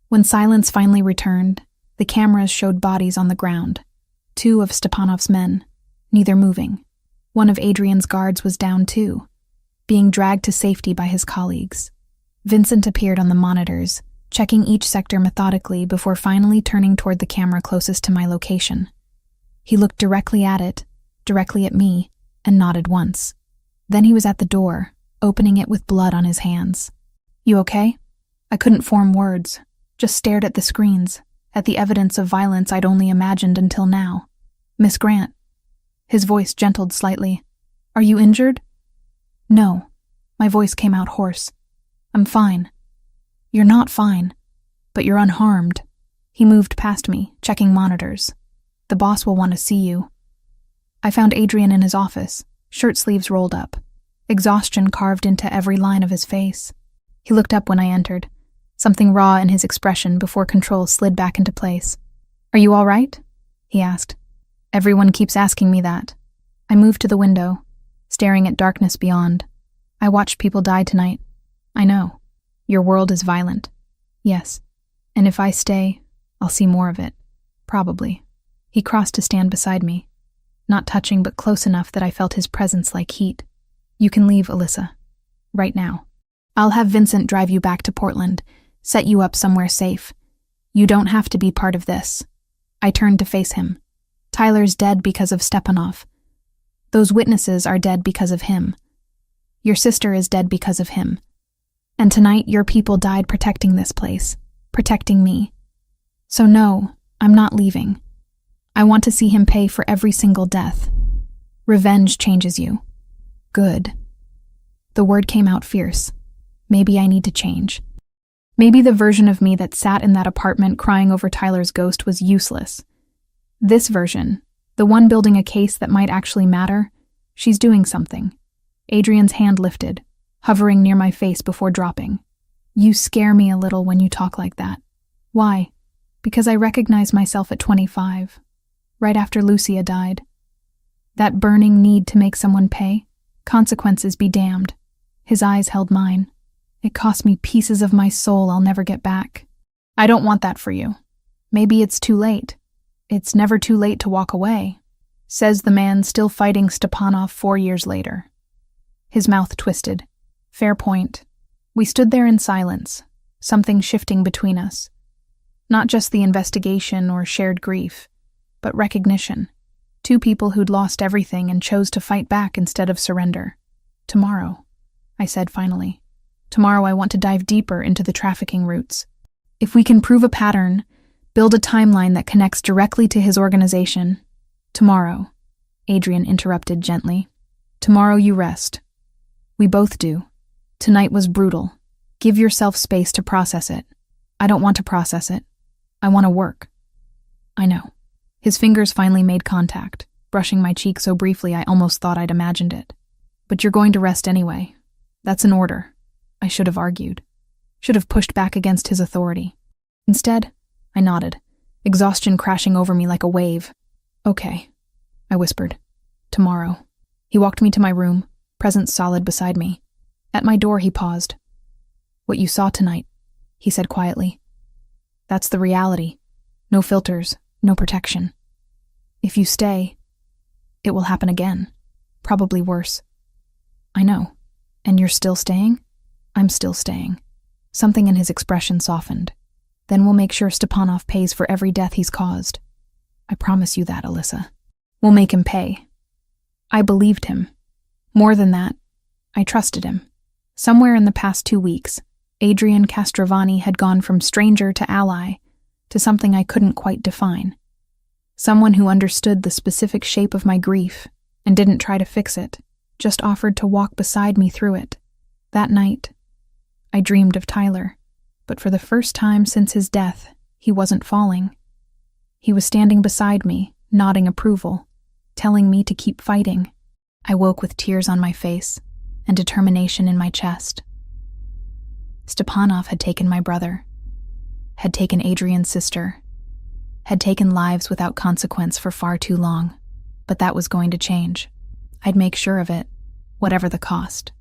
When silence finally returned, the cameras showed bodies on the ground. 2 of Stepanov's men, neither moving. One of Adrian's guards was down too, being dragged to safety by his colleagues. Vincent appeared on the monitors, checking each sector methodically before finally turning toward the camera closest to my location. He looked directly at it, directly at me, and nodded once. Then he was at the door, opening it with blood on his hands. "You okay?" I couldn't form words, just stared at the screens, at the evidence of violence I'd only imagined until now. "Miss Grant." His voice gentled slightly. "Are you injured?" "No." My voice came out hoarse. "I'm fine." "You're not fine, but you're unharmed." He moved past me, checking monitors. "The boss will want to see you." I found Adrian in his office, shirt sleeves rolled up, exhaustion carved into every line of his face. He looked up when I entered, something raw in his expression before control slid back into place. "Are you all right?" he asked. "Everyone keeps asking me that." I moved to the window, staring at darkness beyond. "I watched people die tonight. I know. Your world is violent." "Yes. And if I stay, I'll see more of it. Probably." He crossed to stand beside me, not touching but close enough that I felt his presence like heat. "You can leave, Alyssa. Right now. I'll have Vincent drive you back to Portland, set you up somewhere safe. You don't have to be part of this." I turned to face him. "Tyler's dead because of Stepanov. Those witnesses are dead because of him. Your sister is dead because of him. And tonight your people died protecting this place, protecting me. So no, I'm not leaving. I want to see him pay for every single death. Revenge changes you. Good." The word came out fierce. Maybe I need to change. Maybe the version of me that sat in that apartment crying over Tyler's ghost was useless. This version, the one building a case that might actually matter, she's doing something. Adrian's hand lifted, hovering near my face before dropping. "You scare me a little when you talk like that." "Why?" "Because I recognize myself at 25, right after Lucia died. That burning need to make someone pay, consequences be damned." His eyes held mine. "It cost me pieces of my soul I'll never get back. I don't want that for you. Maybe it's too late. It's never too late to walk away," says the man still fighting Stepanov 4 years later. His mouth twisted. Fair point. We stood there in silence, something shifting between us. Not just the investigation or shared grief, but recognition. 2 people who'd lost everything and chose to fight back instead of surrender. "Tomorrow," I said finally. "Tomorrow I want to dive deeper into the trafficking routes. If we can prove a pattern, build a timeline that connects directly to his organization. Tomorrow," Adrian interrupted gently. "Tomorrow you rest. We both do. Tonight was brutal. Give yourself space to process it." "I don't want to process it. I want to work." "I know." His fingers finally made contact, brushing my cheek so briefly I almost thought I'd imagined it. "But you're going to rest anyway. That's an order." I should have argued. Should have pushed back against his authority. Instead, I nodded, exhaustion crashing over me like a wave. "Okay," I whispered. "Tomorrow." He walked me to my room, presence solid beside me. At my door he paused. "What you saw tonight," he said quietly. "That's the reality. No filters, no protection. If you stay, it will happen again. Probably worse." "I know. And you're still staying?" "I'm still staying." Something in his expression softened. "Then we'll make sure Stepanov pays for every death he's caused. I promise you that, Alyssa. We'll make him pay." I believed him. More than that, I trusted him. Somewhere in the past 2 weeks, Adrian Castrovani had gone from stranger to ally to something I couldn't quite define. Someone who understood the specific shape of my grief and didn't try to fix it, just offered to walk beside me through it. That night, I dreamed of Tyler, but for the first time since his death, he wasn't falling. He was standing beside me, nodding approval, telling me to keep fighting. I woke with tears on my face and determination in my chest. Stepanov had taken my brother, had taken Adrian's sister, had taken lives without consequence for far too long, but that was going to change. I'd make sure of it, whatever the cost.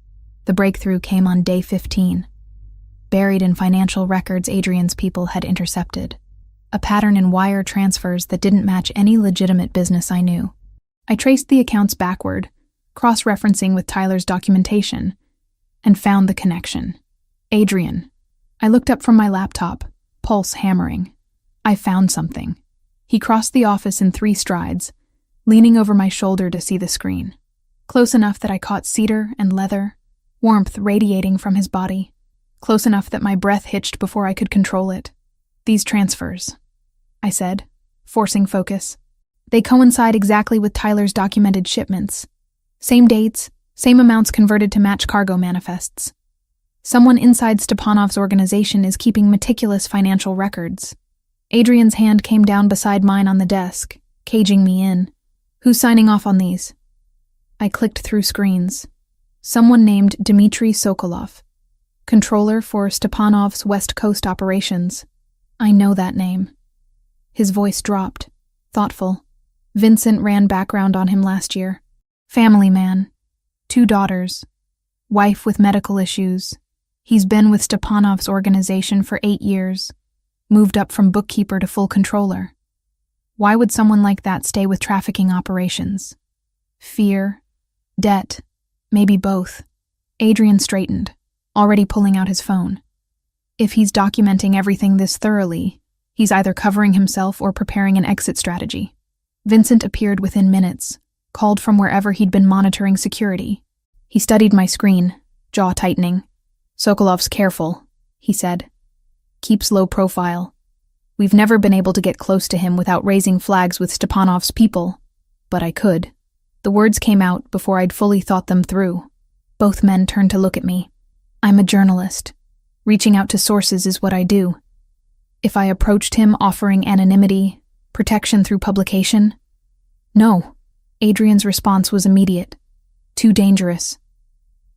The breakthrough came on day 15. Buried in financial records Adrian's people had intercepted. A pattern in wire transfers that didn't match any legitimate business I knew. I traced the accounts backward, cross-referencing with Tyler's documentation, and found the connection. Adrian. I looked up from my laptop, pulse hammering. I found something. He crossed the office in 3 strides, leaning over my shoulder to see the screen. Close enough that I caught cedar and leather, warmth radiating from his body. Close enough that my breath hitched before I could control it. These transfers, I said, forcing focus. They coincide exactly with Tyler's documented shipments. Same dates, same amounts converted to match cargo manifests. Someone inside Stepanov's organization is keeping meticulous financial records. Adrian's hand came down beside mine on the desk, caging me in. Who's signing off on these? I clicked through screens. Someone named Dmitry Sokolov, controller for Stepanov's West Coast operations. I know that name. His voice dropped, thoughtful. Vincent ran background on him last year. Family man. 2 daughters. Wife with medical issues. He's been with Stepanov's organization for 8 years. Moved up from bookkeeper to full controller. Why would someone like that stay with trafficking operations? Fear? Debt? Maybe both. Adrian straightened, already pulling out his phone. If he's documenting everything this thoroughly, he's either covering himself or preparing an exit strategy. Vincent appeared within minutes, called from wherever he'd been monitoring security. He studied my screen, jaw tightening. Sokolov's careful, he said. Keeps low profile. We've never been able to get close to him without raising flags with Stepanov's people. But I could. The words came out before I'd fully thought them through. Both men turned to look at me. I'm a journalist. Reaching out to sources is what I do. If I approached him offering anonymity, protection through publication? No. Adrian's response was immediate. Too dangerous.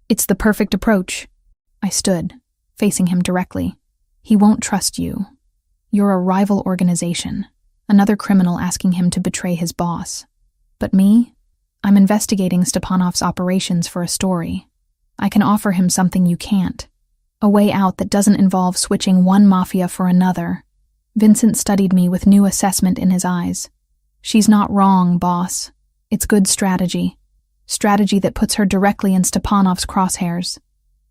It's the perfect approach. I stood, facing him directly. He won't trust you. You're a rival organization, another criminal asking him to betray his boss. But me? I'm investigating Stepanov's operations for a story. I can offer him something you can't. A way out that doesn't involve switching one mafia for another. Vincent studied me with new assessment in his eyes. She's not wrong, boss. It's good strategy. Strategy that puts her directly in Stepanov's crosshairs.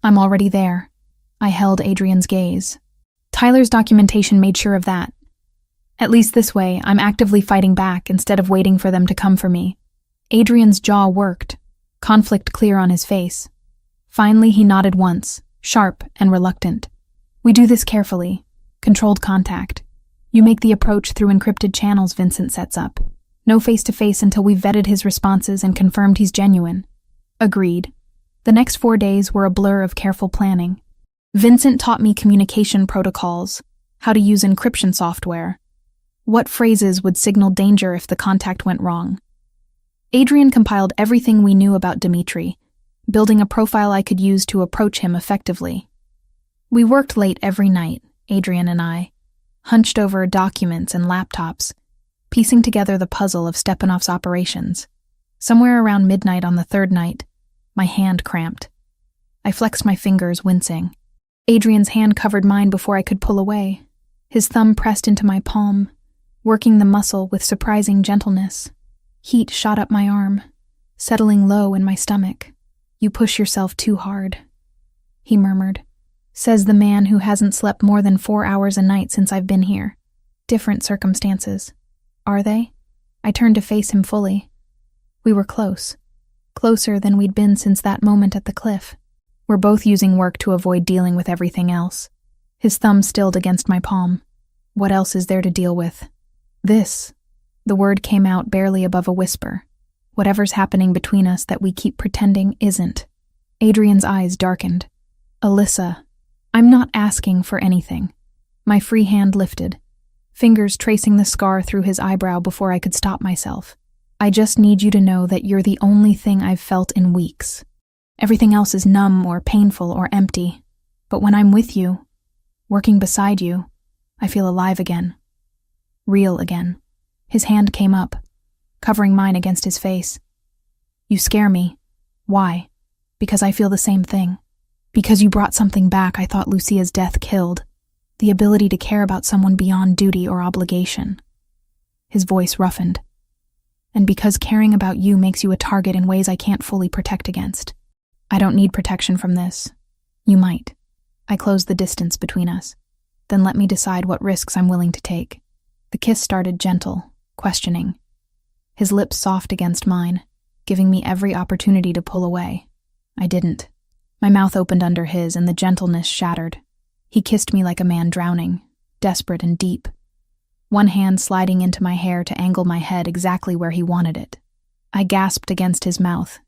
I'm already there. I held Adrian's gaze. Tyler's documentation made sure of that. At least this way, I'm actively fighting back instead of waiting for them to come for me. Adrian's jaw worked, conflict clear on his face. Finally, he nodded once, sharp and reluctant. We do this carefully. Controlled contact. You make the approach through encrypted channels Vincent sets up. No face-to-face until we've vetted his responses and confirmed he's genuine. Agreed. The next 4 days were a blur of careful planning. Vincent taught me communication protocols, how to use encryption software, what phrases would signal danger if the contact went wrong. Adrian compiled everything we knew about Dmitry, building a profile I could use to approach him effectively. We worked late every night, Adrian and I, hunched over documents and laptops, piecing together the puzzle of Stepanov's operations. Somewhere around midnight on the 3rd night, my hand cramped. I flexed my fingers, wincing. Adrian's hand covered mine before I could pull away. His thumb pressed into my palm, working the muscle with surprising gentleness. Heat shot up my arm, settling low in my stomach. You push yourself too hard, he murmured. Says the man who hasn't slept more than 4 hours a night since I've been here. Different circumstances. Are they? I turned to face him fully. We were close. Closer than we'd been since that moment at the cliff. We're both using work to avoid dealing with everything else. His thumb stilled against my palm. What else is there to deal with? This. The word came out barely above a whisper. Whatever's happening between us that we keep pretending isn't. Adrian's eyes darkened. Alyssa, I'm not asking for anything. My free hand lifted, fingers tracing the scar through his eyebrow before I could stop myself. I just need you to know that you're the only thing I've felt in weeks. Everything else is numb or painful or empty. But when I'm with you, working beside you, I feel alive again. Real again. His hand came up, covering mine against his face. You scare me. Why? Because I feel the same thing. Because you brought something back I thought Lucia's death killed. The ability to care about someone beyond duty or obligation. His voice roughened. And because caring about you makes you a target in ways I can't fully protect against. I don't need protection from this. You might. I closed the distance between us. Then let me decide what risks I'm willing to take. The kiss started gentle, questioning. His lips soft against mine, giving me every opportunity to pull away. I didn't. My mouth opened under his and the gentleness shattered. He kissed me like a man drowning, desperate and deep. One hand sliding into my hair to angle my head exactly where he wanted it. I gasped against his mouth,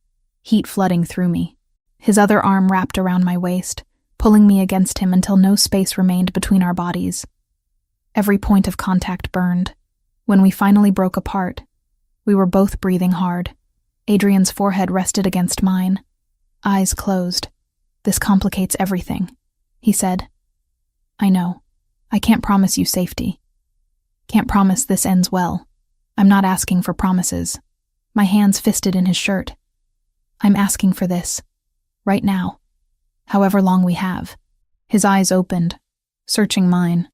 heat flooding through me. His other arm wrapped around my waist, pulling me against him until no space remained between our bodies. Every point of contact burned. When we finally broke apart, we were both breathing hard. Adrian's forehead rested against mine, eyes closed. This complicates everything, he said. I know. I can't promise you safety. Can't promise this ends well. I'm not asking for promises. My hands fisted in his shirt. I'm asking for this. Right now. However long we have. His eyes opened, searching mine.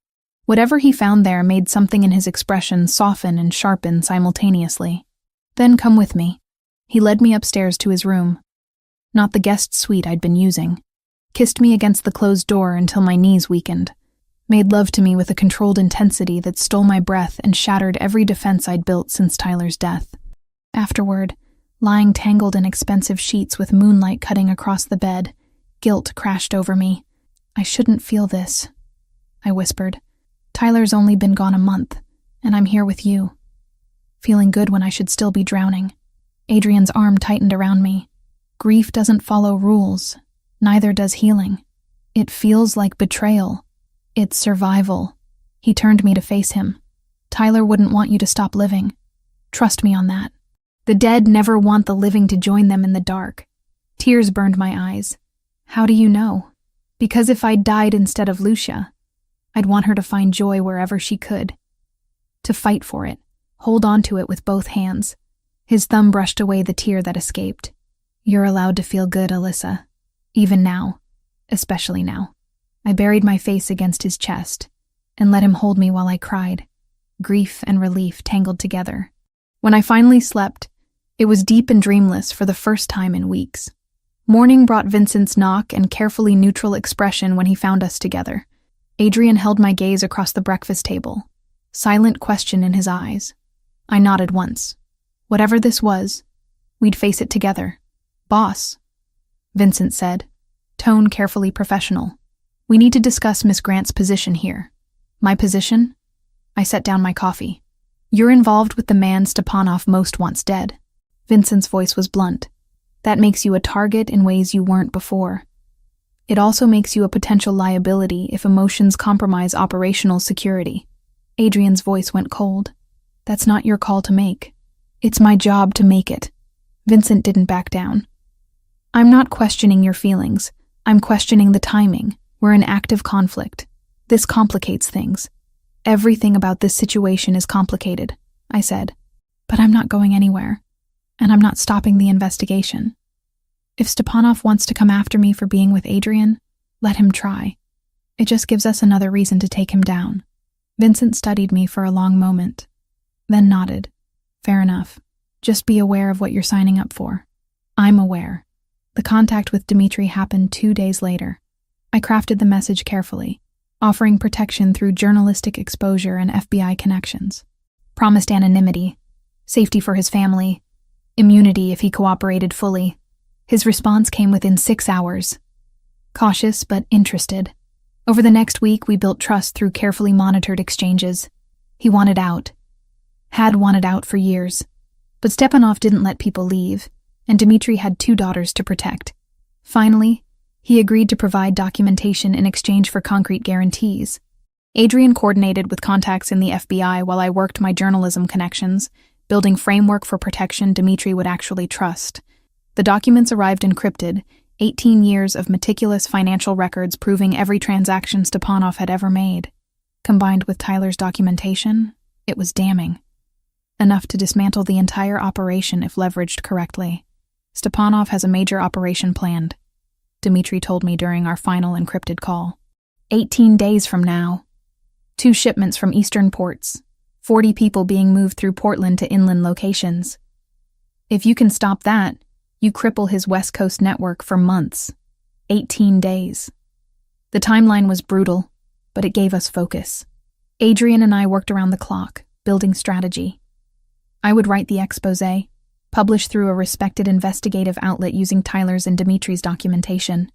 Whatever he found there made something in his expression soften and sharpen simultaneously. Then come with me. He led me upstairs to his room. Not the guest suite I'd been using. Kissed me against the closed door until my knees weakened. Made love to me with a controlled intensity that stole my breath and shattered every defense I'd built since Tyler's death. Afterward, lying tangled in expensive sheets with moonlight cutting across the bed, guilt crashed over me. I shouldn't feel this, I whispered. Tyler's only been gone a month, and I'm here with you. Feeling good when I should still be drowning. Adrian's arm tightened around me. Grief doesn't follow rules. Neither does healing. It feels like betrayal. It's survival. He turned me to face him. Tyler wouldn't want you to stop living. Trust me on that. The dead never want the living to join them in the dark. Tears burned my eyes. How do you know? Because if I'd died instead of Lucia, I'd want her to find joy wherever she could. To fight for it, hold on to it with both hands. His thumb brushed away the tear that escaped. You're allowed to feel good, Alyssa. Even now. Especially now. I buried my face against his chest and let him hold me while I cried. Grief and relief tangled together. When I finally slept, it was deep and dreamless for the first time in weeks. Morning brought Vincent's knock and carefully neutral expression when he found us together. Adrian held my gaze across the breakfast table, silent question in his eyes. I nodded once. Whatever this was, we'd face it together. Boss, Vincent said, tone carefully professional. We need to discuss Miss Grant's position here. My position? I set down my coffee. You're involved with the man Stepanov most wants dead. Vincent's voice was blunt. That makes you a target in ways you weren't before. It also makes you a potential liability if emotions compromise operational security. Adrian's voice went cold. That's not your call to make. It's my job to make it. Vincent didn't back down. I'm not questioning your feelings. I'm questioning the timing. We're in active conflict. This complicates things. Everything about this situation is complicated, I said. But I'm not going anywhere. And I'm not stopping the investigation. If Stepanov wants to come after me for being with Adrian, let him try. It just gives us another reason to take him down. Vincent studied me for a long moment, then nodded. Fair enough. Just be aware of what you're signing up for. I'm aware. The contact with Dmitri happened 2 days later. I crafted the message carefully, offering protection through journalistic exposure and FBI connections. Promised anonymity, safety for his family, immunity if he cooperated fully. His response came within 6 hours. cautious but interested. Over the next week, we built trust through carefully monitored exchanges. He wanted out. Had wanted out for years. But Stepanov didn't let people leave, and Dmitry had 2 daughters to protect. Finally, he agreed to provide documentation in exchange for concrete guarantees. Adrian coordinated with contacts in the FBI while I worked my journalism connections, building framework for protection Dmitry would actually trust. The documents arrived encrypted, 18 years of meticulous financial records proving every transaction Stepanov had ever made. Combined with Tyler's documentation, it was damning. Enough to dismantle the entire operation if leveraged correctly. Stepanov has a major operation planned, Dmitry told me during our final encrypted call. 18 days from now. 2 shipments from eastern ports. 40 people being moved through Portland to inland locations. If you can stop that, you cripple his West Coast network for months. 18 days. The timeline was brutal, but it gave us focus. Adrian and I worked around the clock, building strategy. I would write the exposé, publish through a respected investigative outlet using Tyler's and Dmitry's documentation.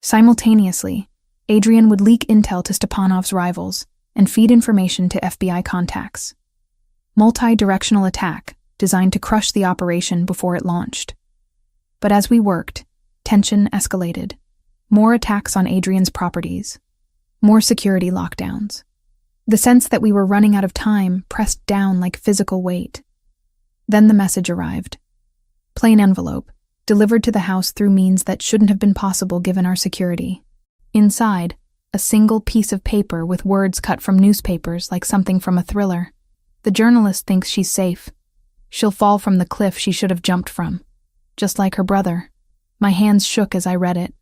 Simultaneously, Adrian would leak intel to Stepanov's rivals and feed information to FBI contacts. Multi-directional attack designed to crush the operation before it launched. But as we worked, tension escalated. More attacks on Adrian's properties. More security lockdowns. The sense that we were running out of time pressed down like physical weight. Then the message arrived. Plain envelope, delivered to the house through means that shouldn't have been possible given our security. Inside, a single piece of paper with words cut from newspapers like something from a thriller. The journalist thinks she's safe. She'll fall from the cliff she should have jumped from. Just like her brother. My hands shook as I read it.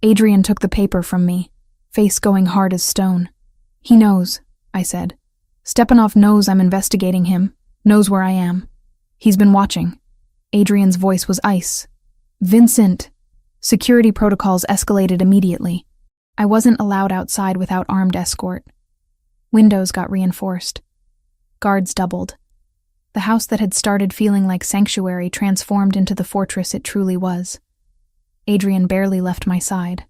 Adrian took the paper from me, face going hard as stone. He knows, I said. Stepanov knows I'm investigating him, knows where I am. He's been watching. Adrian's voice was ice. Vincent! Security protocols escalated immediately. I wasn't allowed outside without armed escort. Windows got reinforced. Guards doubled. The house that had started feeling like sanctuary transformed into the fortress it truly was. Adrian barely left my side.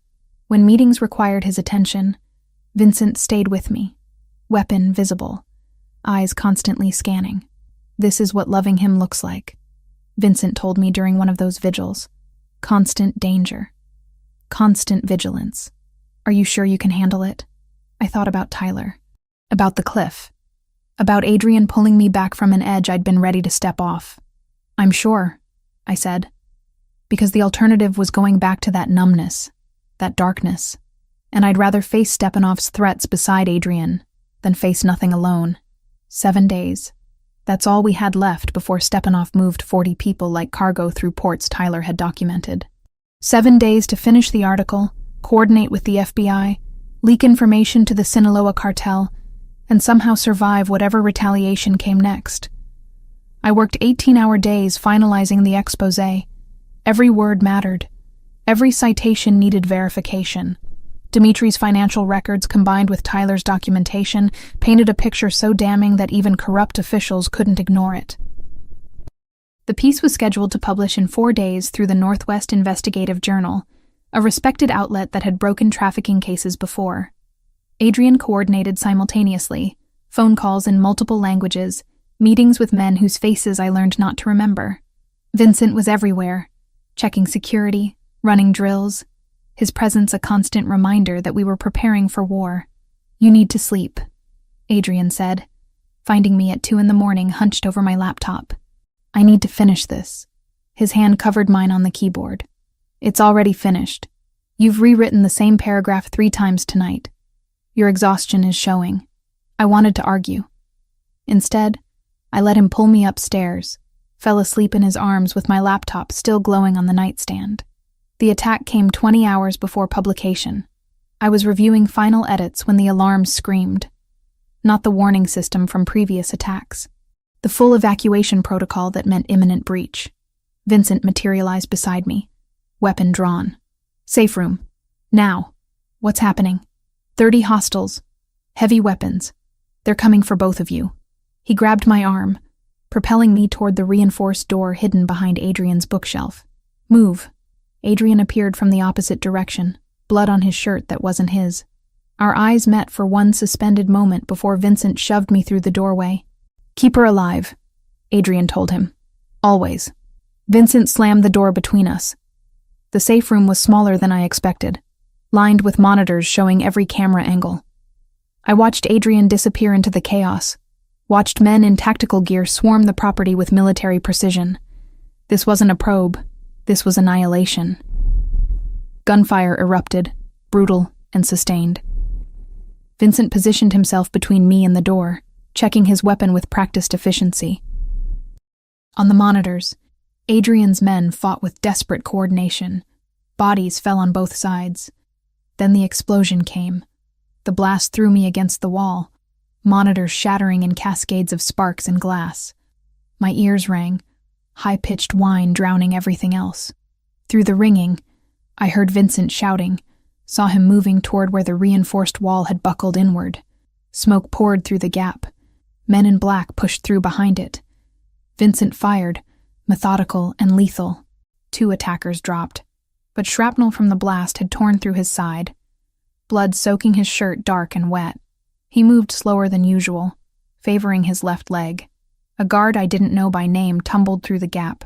When meetings required his attention, Vincent stayed with me, weapon visible, eyes constantly scanning. This is what loving him looks like, Vincent told me during one of those vigils. Constant danger. Constant vigilance. Are you sure you can handle it? I thought about Tyler. About the cliff. About Adrian pulling me back from an edge I'd been ready to step off. I'm sure, I said. Because the alternative was going back to that numbness, that darkness. And I'd rather face Stepanov's threats beside Adrian than face nothing alone. 7 days. That's all we had left before Stepanov moved 40 people like cargo through ports Tyler had documented. 7 days to finish the article, coordinate with the FBI, leak information to the Sinaloa cartel, and somehow survive whatever retaliation came next. I worked 18-hour days finalizing the exposé. Every word mattered. Every citation needed verification. Dmitry's financial records combined with Tyler's documentation painted a picture so damning that even corrupt officials couldn't ignore it. The piece was scheduled to publish in 4 days through the Northwest Investigative Journal, a respected outlet that had broken trafficking cases before. Adrian coordinated simultaneously, phone calls in multiple languages, meetings with men whose faces I learned not to remember. Vincent was everywhere, checking security, running drills, his presence a constant reminder that we were preparing for war. You need to sleep, Adrian said, finding me at 2 a.m. hunched over my laptop. I need to finish this. His hand covered mine on the keyboard. It's already finished. You've rewritten the same paragraph 3 times tonight. Your exhaustion is showing. I wanted to argue. Instead, I let him pull me upstairs, fell asleep in his arms with my laptop still glowing on the nightstand. The attack came 20 hours before publication. I was reviewing final edits when the alarms screamed. Not the warning system from previous attacks. The full evacuation protocol that meant imminent breach. Vincent materialized beside me, weapon drawn. Safe room. Now. What's happening? 30 hostiles. Heavy weapons. They're coming for both of you. He grabbed my arm, propelling me toward the reinforced door hidden behind Adrian's bookshelf. Move. Adrian appeared from the opposite direction, blood on his shirt that wasn't his. Our eyes met for one suspended moment before Vincent shoved me through the doorway. "Keep her alive," Adrian told him. "Always." Vincent slammed the door between us. The safe room was smaller than I expected, lined with monitors showing every camera angle. I watched Adrian disappear into the chaos, watched men in tactical gear swarm the property with military precision. This wasn't a probe, this was annihilation. Gunfire erupted, brutal and sustained. Vincent positioned himself between me and the door, checking his weapon with practiced efficiency. On the monitors, Adrian's men fought with desperate coordination. Bodies fell on both sides. Then the explosion came. The blast threw me against the wall, monitors shattering in cascades of sparks and glass. My ears rang, high-pitched whine drowning everything else. Through the ringing, I heard Vincent shouting, saw him moving toward where the reinforced wall had buckled inward. Smoke poured through the gap. Men in black pushed through behind it. Vincent fired, methodical and lethal. 2 attackers dropped, but shrapnel from the blast had torn through his side, blood soaking his shirt dark and wet. He moved slower than usual, favoring his left leg. A guard I didn't know by name tumbled through the gap.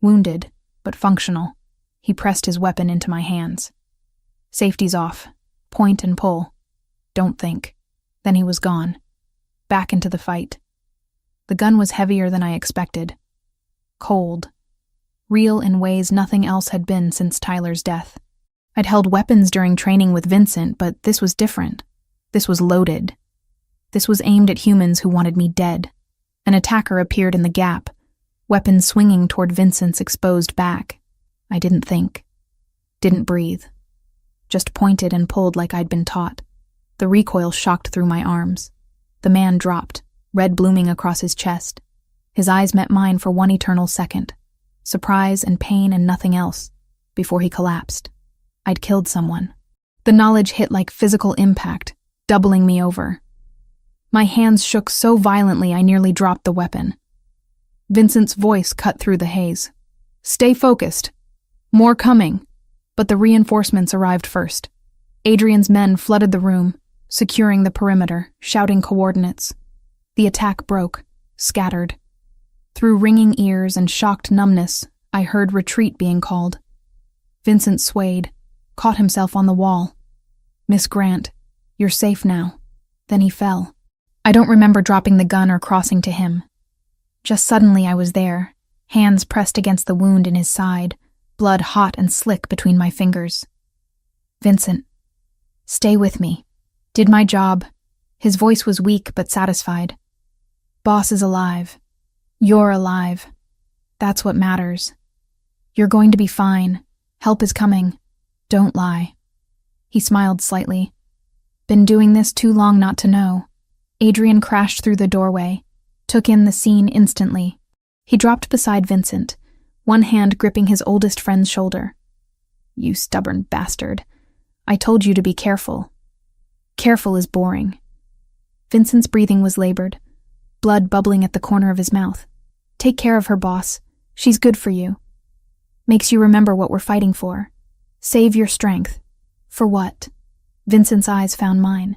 Wounded, but functional, he pressed his weapon into my hands. "Safety's off. Point and pull. Don't think." Then he was gone. Back into the fight. The gun was heavier than I expected. Cold. Real in ways nothing else had been since Tyler's death. I'd held weapons during training with Vincent, but this was different. This was loaded. This was aimed at humans who wanted me dead. An attacker appeared in the gap, weapon swinging toward Vincent's exposed back. I didn't think. Didn't breathe. Just pointed and pulled like I'd been taught. The recoil shocked through my arms. The man dropped, red blooming across his chest. His eyes met mine for one eternal second. Surprise and pain and nothing else, before he collapsed. I'd killed someone. The knowledge hit like physical impact, doubling me over. My hands shook so violently I nearly dropped the weapon. Vincent's voice cut through the haze. "Stay focused. More coming." But the reinforcements arrived first. Adrian's men flooded the room, securing the perimeter, shouting coordinates. The attack broke, scattered. Through ringing ears and shocked numbness, I heard retreat being called. Vincent swayed, caught himself on the wall. "Miss Grant, you're safe now." Then he fell. I don't remember dropping the gun or crossing to him. Just suddenly I was there, hands pressed against the wound in his side, blood hot and slick between my fingers. "Vincent, stay with me. Did my job." His voice was weak but satisfied. "Boss is alive. You're alive. That's what matters. You're going to be fine. Help is coming. Don't lie." He smiled slightly. "Been doing this too long not to know." Adrian crashed through the doorway, took in the scene instantly. He dropped beside Vincent, one hand gripping his oldest friend's shoulder. "You stubborn bastard. I told you to be careful." Careful is boring. Vincent's breathing was labored, blood bubbling at the corner of his mouth. "Take care of her, boss. She's good for you. Makes you remember what we're fighting for. Save your strength." "For what?" Vincent's eyes found mine.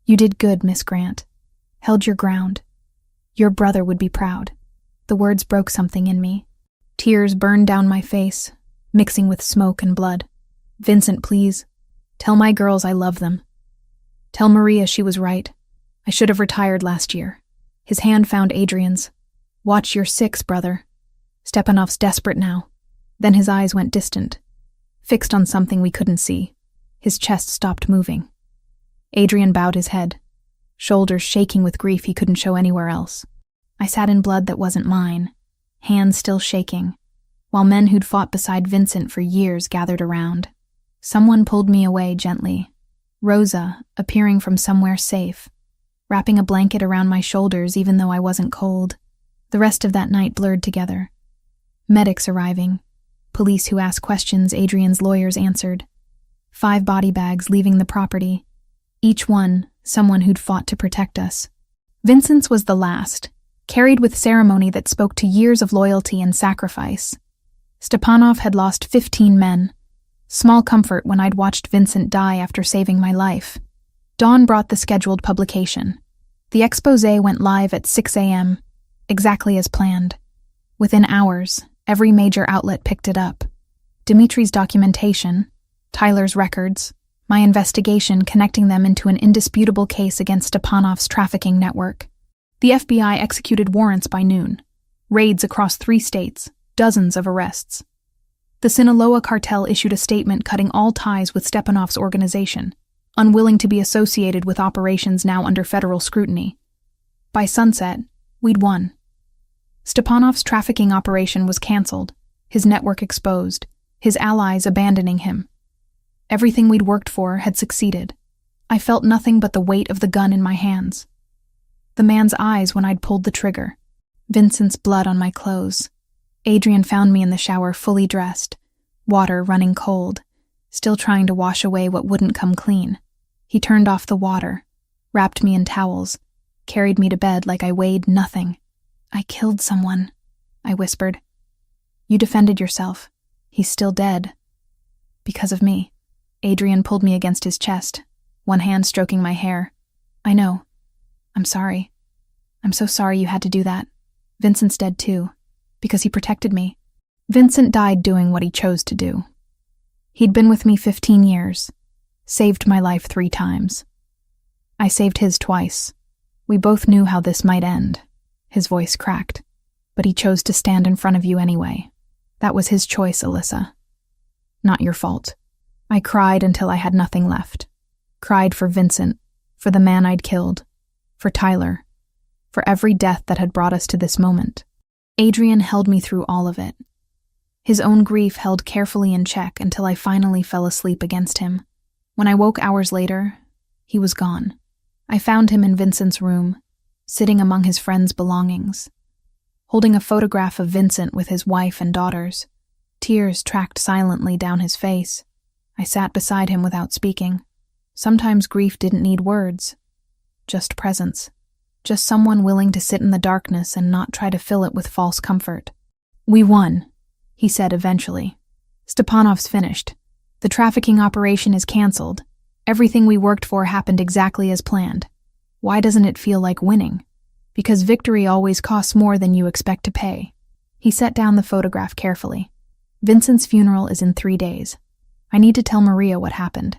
"You did good, Miss Grant. Held your ground. Your brother would be proud." The words broke something in me. Tears burned down my face, mixing with smoke and blood. "Vincent, please. Tell my girls I love them. Tell Maria she was right. I should have retired last year." His hand found Adrian's. "Watch your six, brother. Stepanov's desperate now." Then his eyes went distant, fixed on something we couldn't see. His chest stopped moving. Adrian bowed his head, shoulders shaking with grief he couldn't show anywhere else. I sat in blood that wasn't mine, hands still shaking, while men who'd fought beside Vincent for years gathered around. Someone pulled me away gently. Rosa, appearing from somewhere safe, wrapping a blanket around my shoulders even though I wasn't cold. The rest of that night blurred together. Medics arriving, police who asked questions Adrian's lawyers answered. 5 body bags leaving the property, each one someone who'd fought to protect us. Vincent's was the last, carried with ceremony that spoke to years of loyalty and sacrifice. Stepanov had lost 15 men, Small comfort when I'd watched Vincent die after saving my life. Dawn brought the scheduled publication. The expose went live at 6 a.m., exactly as planned. Within hours, every major outlet picked it up. Dimitri's documentation, Tyler's records, my investigation connecting them into an indisputable case against Stepanov's trafficking network. The FBI executed warrants by noon. Raids across 3 states, dozens of arrests. The Sinaloa cartel issued a statement cutting all ties with Stepanov's organization, unwilling to be associated with operations now under federal scrutiny. By sunset, we'd won. Stepanov's trafficking operation was canceled, his network exposed, his allies abandoning him. Everything we'd worked for had succeeded. I felt nothing but the weight of the gun in my hands. The man's eyes when I'd pulled the trigger. Vincent's blood on my clothes. Adrian found me in the shower fully dressed, water running cold, still trying to wash away what wouldn't come clean. He turned off the water, wrapped me in towels, carried me to bed like I weighed nothing. "I killed someone," I whispered. "You defended yourself. He's still dead. Because of me." Adrian pulled me against his chest, one hand stroking my hair. "I know. I'm sorry. I'm so sorry you had to do that. Vincent's dead too, because he protected me." Vincent died doing what he chose to do. He'd been with me 15 years, saved my life 3 times. I saved his twice. We both knew how this might end. His voice cracked, but he chose to stand in front of you anyway. That was his choice, Alyssa. Not your fault. I cried until I had nothing left. Cried for Vincent, for the man I'd killed, for Tyler, for every death that had brought us to this moment. Adrian held me through all of it. His own grief held carefully in check until I finally fell asleep against him. When I woke hours later, he was gone. I found him in Vincent's room, sitting among his friends' belongings, holding a photograph of Vincent with his wife and daughters. Tears tracked silently down his face. I sat beside him without speaking. Sometimes grief didn't need words, just presence. Just someone willing to sit in the darkness and not try to fill it with false comfort. "We won," he said eventually. "Stepanov's finished. The trafficking operation is canceled. Everything we worked for happened exactly as planned. Why doesn't it feel like winning? Because victory always costs more than you expect to pay." He set down the photograph carefully. "Vincent's funeral is in 3 days. I need to tell Maria what happened.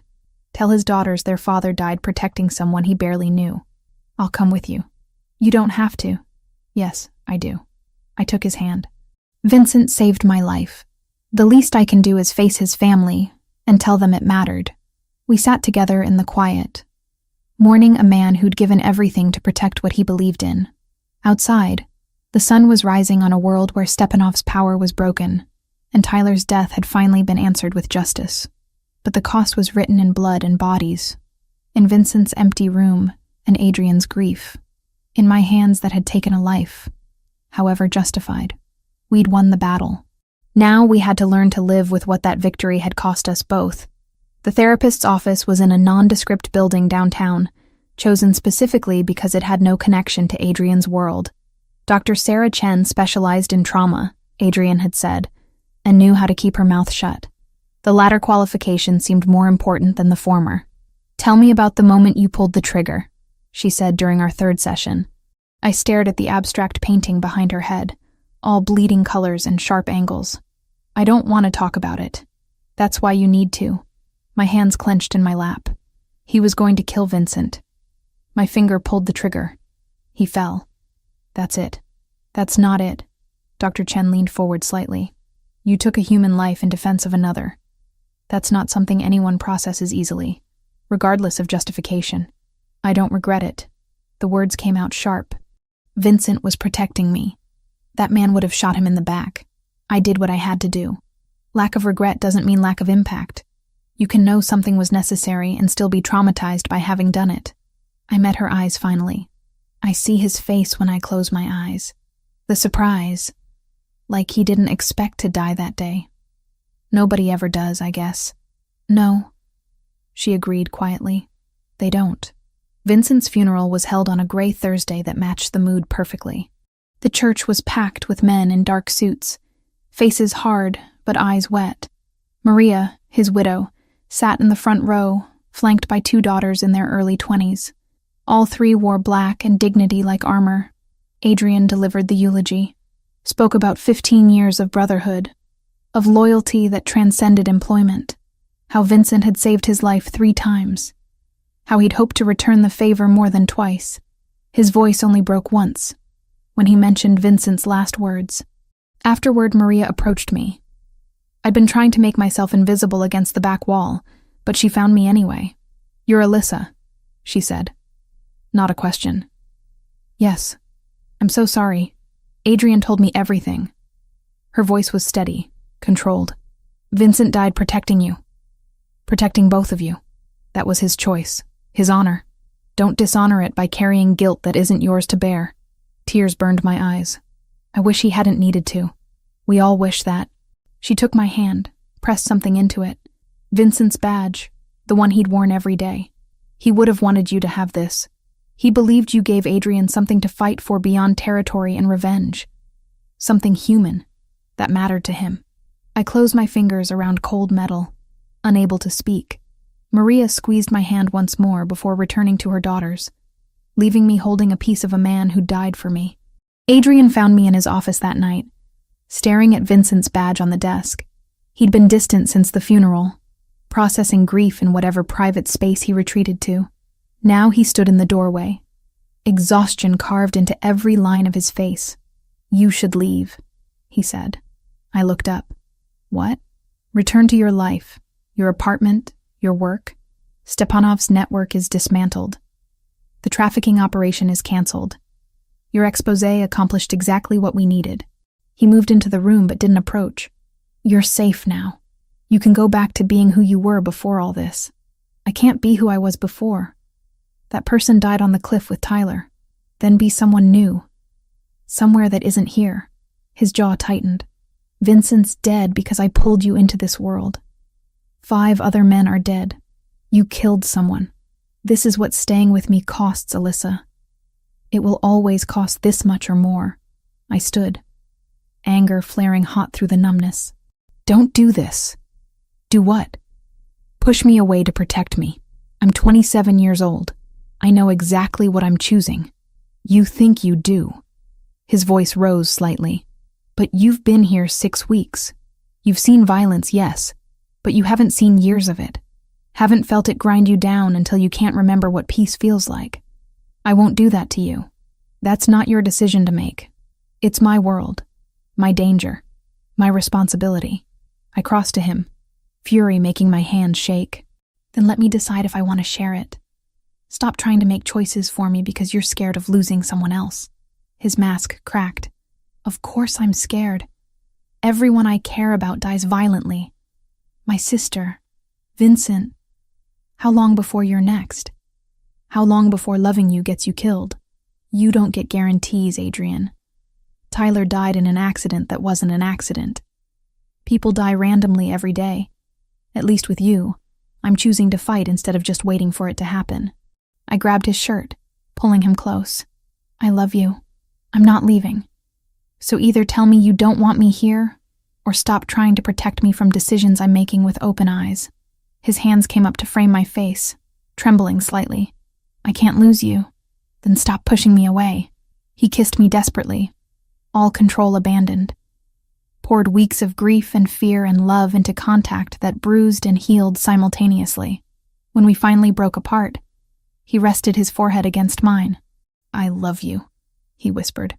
Tell his daughters their father died protecting someone he barely knew. I'll come with you." "You don't have to." "Yes, I do." I took his hand. "Vincent saved my life. The least I can do is face his family and tell them it mattered." We sat together in the quiet, mourning a man who'd given everything to protect what he believed in. Outside, the sun was rising on a world where Stepanov's power was broken, and Tyler's death had finally been answered with justice. But the cost was written in blood and bodies, in Vincent's empty room and Adrian's grief, in my hands that had taken a life, however justified. We'd won the battle. Now we had to learn to live with what that victory had cost us both. The therapist's office was in a nondescript building downtown, chosen specifically because it had no connection to Adrian's world. Dr. Sarah Chen specialized in trauma, Adrian had said, and knew how to keep her mouth shut. The latter qualification seemed more important than the former. "Tell me about the moment you pulled the trigger," she said during our 3rd session. I stared at the abstract painting behind her head, all bleeding colors and sharp angles. "I don't want to talk about it. That's why you need to." My hands clenched in my lap. He was going to kill Vincent. My finger pulled the trigger. He fell. "That's it." "That's not it." Dr. Chen leaned forward slightly. "You took a human life in defense of another. That's not something anyone processes easily, regardless of justification. I don't regret it." The words came out sharp. Vincent was protecting me. That man would have shot him in the back. I did what I had to do. Lack of regret doesn't mean lack of impact. You can know something was necessary and still be traumatized by having done it. I met her eyes finally. I see his face when I close my eyes. The surprise. Like he didn't expect to die that day. Nobody ever does, I guess. "No," she agreed quietly. "They don't." Vincent's funeral was held on a gray Thursday that matched the mood perfectly. The church was packed with men in dark suits, faces hard but eyes wet. Maria, his widow, sat in the front row, flanked by 2 daughters in their early 20s. All 3 wore black and dignity like armor. Adrian delivered the eulogy, spoke about 15 years of brotherhood, of loyalty that transcended employment, how Vincent had saved his life 3 times, how he'd hoped to return the favor more than twice. His voice only broke once, when he mentioned Vincent's last words. Afterward, Maria approached me. I'd been trying to make myself invisible against the back wall, but she found me anyway. "You're Alyssa," she said. Not a question. "Yes. I'm so sorry. Adrian told me everything." Her voice was steady, controlled. "Vincent died protecting you. Protecting both of you. That was his choice, his honor. Don't dishonor it by carrying guilt that isn't yours to bear." Tears burned my eyes. I wish he hadn't needed to. We all wish that. She took my hand, pressed something into it. Vincent's badge, the one he'd worn every day. He would have wanted you to have this. He believed you gave Adrian something to fight for beyond territory and revenge. Something human that mattered to him. I closed my fingers around cold metal, unable to speak. Maria squeezed my hand once more before returning to her daughters, leaving me holding a piece of a man who died for me. Adrian found me in his office that night, staring at Vincent's badge on the desk. He'd been distant since the funeral, processing grief in whatever private space he retreated to. Now he stood in the doorway, exhaustion carved into every line of his face. "You should leave," he said. I looked up. "What?" "Return to your life, your apartment, your work. Stepanov's network is dismantled. The trafficking operation is canceled. Your exposé accomplished exactly what we needed." He moved into the room but didn't approach. "You're safe now. You can go back to being who you were before all this." "I can't be who I was before. That person died on the cliff with Tyler. Then be someone new. Somewhere that isn't here." His jaw tightened. "Vincent's dead because I pulled you into this world. 5 other men are dead. You killed someone. This is what staying with me costs, Alyssa. It will always cost this much or more." I stood, anger flaring hot through the numbness. "Don't do this." "Do what?" "Push me away to protect me. I'm 27 years old. I know exactly what I'm choosing. You think you do." His voice rose slightly. "But you've been here 6 weeks. You've seen violence, yes, but you haven't seen years of it. Haven't felt it grind you down until you can't remember what peace feels like. I won't do that to you. That's not your decision to make. It's my world, my danger, my responsibility." I crossed to him, fury making my hands shake. "Then let me decide if I want to share it. Stop trying to make choices for me because you're scared of losing someone else." His mask cracked. "Of course I'm scared. Everyone I care about dies violently. My sister, Vincent. How long before you're next? How long before loving you gets you killed? You don't get guarantees, Adrian. Tyler died in an accident that wasn't an accident. People die randomly every day. At least with you, I'm choosing to fight instead of just waiting for it to happen." I grabbed his shirt, pulling him close. "I love you. I'm not leaving. So either tell me you don't want me here, or stop trying to protect me from decisions I'm making with open eyes." His hands came up to frame my face, trembling slightly. "I can't lose you. Then stop pushing me away." He kissed me desperately, all control abandoned. Poured weeks of grief and fear and love into contact that bruised and healed simultaneously. When we finally broke apart, he rested his forehead against mine. "I love you," he whispered.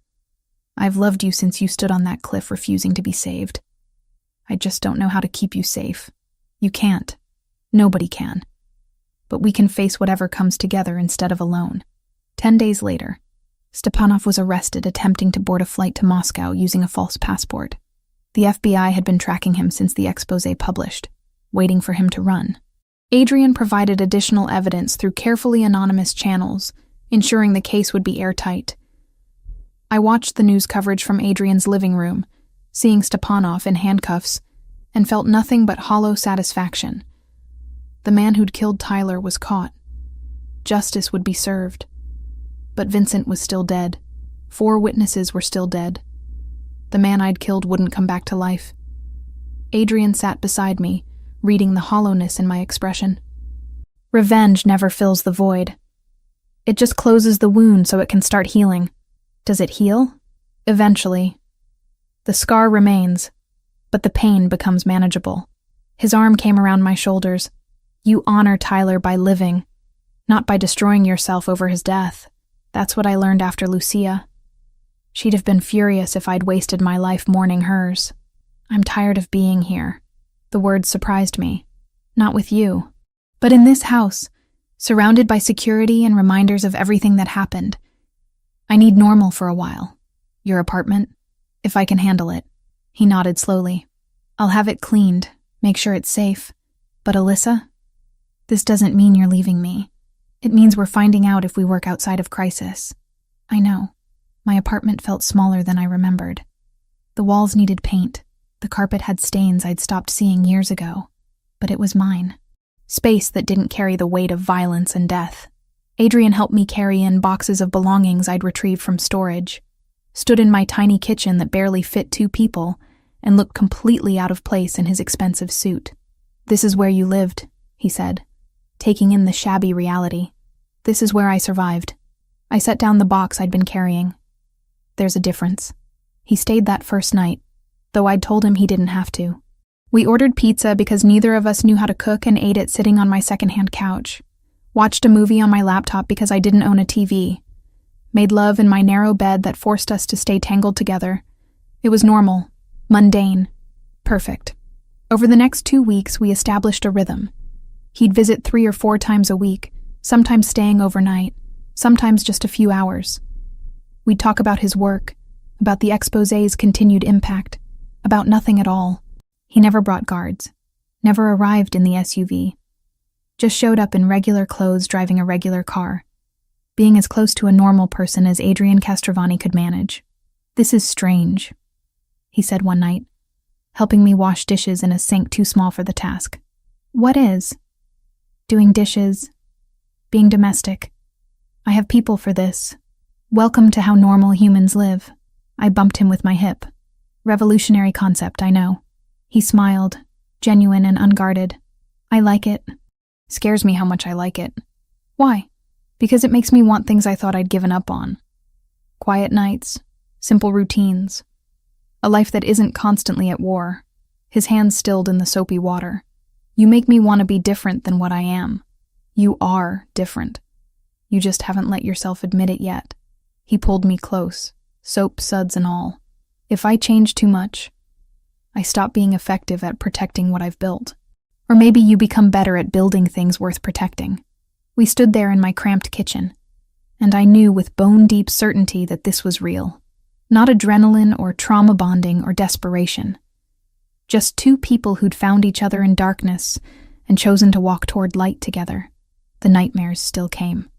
"I've loved you since you stood on that cliff refusing to be saved. I just don't know how to keep you safe. You can't. Nobody can. But we can face whatever comes together instead of alone." 10 days later, Stepanov was arrested attempting to board a flight to Moscow using a false passport. The FBI had been tracking him since the exposé published, waiting for him to run. Adrian provided additional evidence through carefully anonymous channels, ensuring the case would be airtight. I watched the news coverage from Adrian's living room, seeing Stepanov in handcuffs, and felt nothing but hollow satisfaction. The man who'd killed Tyler was caught. Justice would be served. But Vincent was still dead. 4 witnesses were still dead. The man I'd killed wouldn't come back to life. Adrian sat beside me, reading the hollowness in my expression. Revenge never fills the void. It just closes the wound so it can start healing. Does it heal? Eventually. The scar remains, but the pain becomes manageable. His arm came around my shoulders. You honor Tyler by living, not by destroying yourself over his death. That's what I learned after Lucia. She'd have been furious if I'd wasted my life mourning hers. I'm tired of being here. The words surprised me. Not with you, but in this house, surrounded by security and reminders of everything that happened. I need normal for a while. Your apartment? If I can handle it. He nodded slowly. I'll have it cleaned, make sure it's safe. But Alyssa? This doesn't mean you're leaving me. It means we're finding out if we work outside of crisis. I know. My apartment felt smaller than I remembered. The walls needed paint. The carpet had stains I'd stopped seeing years ago. But it was mine. Space that didn't carry the weight of violence and death. Adrian helped me carry in boxes of belongings I'd retrieved from storage. Stood in my tiny kitchen that barely fit 2 people and looked completely out of place in his expensive suit. This is where you lived, he said, taking in the shabby reality. This is where I survived. I set down the box I'd been carrying. There's a difference. He stayed that first night, though I'd told him he didn't have to. We ordered pizza because neither of us knew how to cook and ate it sitting on my secondhand couch. Watched a movie on my laptop because I didn't own a TV. Made love in my narrow bed that forced us to stay tangled together. It was normal, mundane, perfect. Over the next 2 weeks, we established a rhythm. He'd visit 3 or 4 times a week, sometimes staying overnight, sometimes just a few hours. We'd talk about his work, about the exposé's continued impact, about nothing at all. He never brought guards, never arrived in the SUV, just showed up in regular clothes driving a regular car, being as close to a normal person as Adrian Castrovani could manage. This is strange, he said one night, helping me wash dishes in a sink too small for the task. What is? Doing dishes, being domestic. I have people for this. Welcome to how normal humans live. I bumped him with my hip. Revolutionary concept, I know. He smiled, genuine and unguarded. I like it. Scares me how much I like it. Why? Because it makes me want things I thought I'd given up on. Quiet nights, simple routines, a life that isn't constantly at war, his hands stilled in the soapy water. You make me want to be different than what I am. You are different. You just haven't let yourself admit it yet. He pulled me close, soap suds and all. If I change too much, I stop being effective at protecting what I've built. Or maybe you become better at building things worth protecting. We stood there in my cramped kitchen, and I knew with bone-deep certainty that this was real. Not adrenaline or trauma bonding or desperation. Just 2 people who'd found each other in darkness and chosen to walk toward light together. The nightmares still came.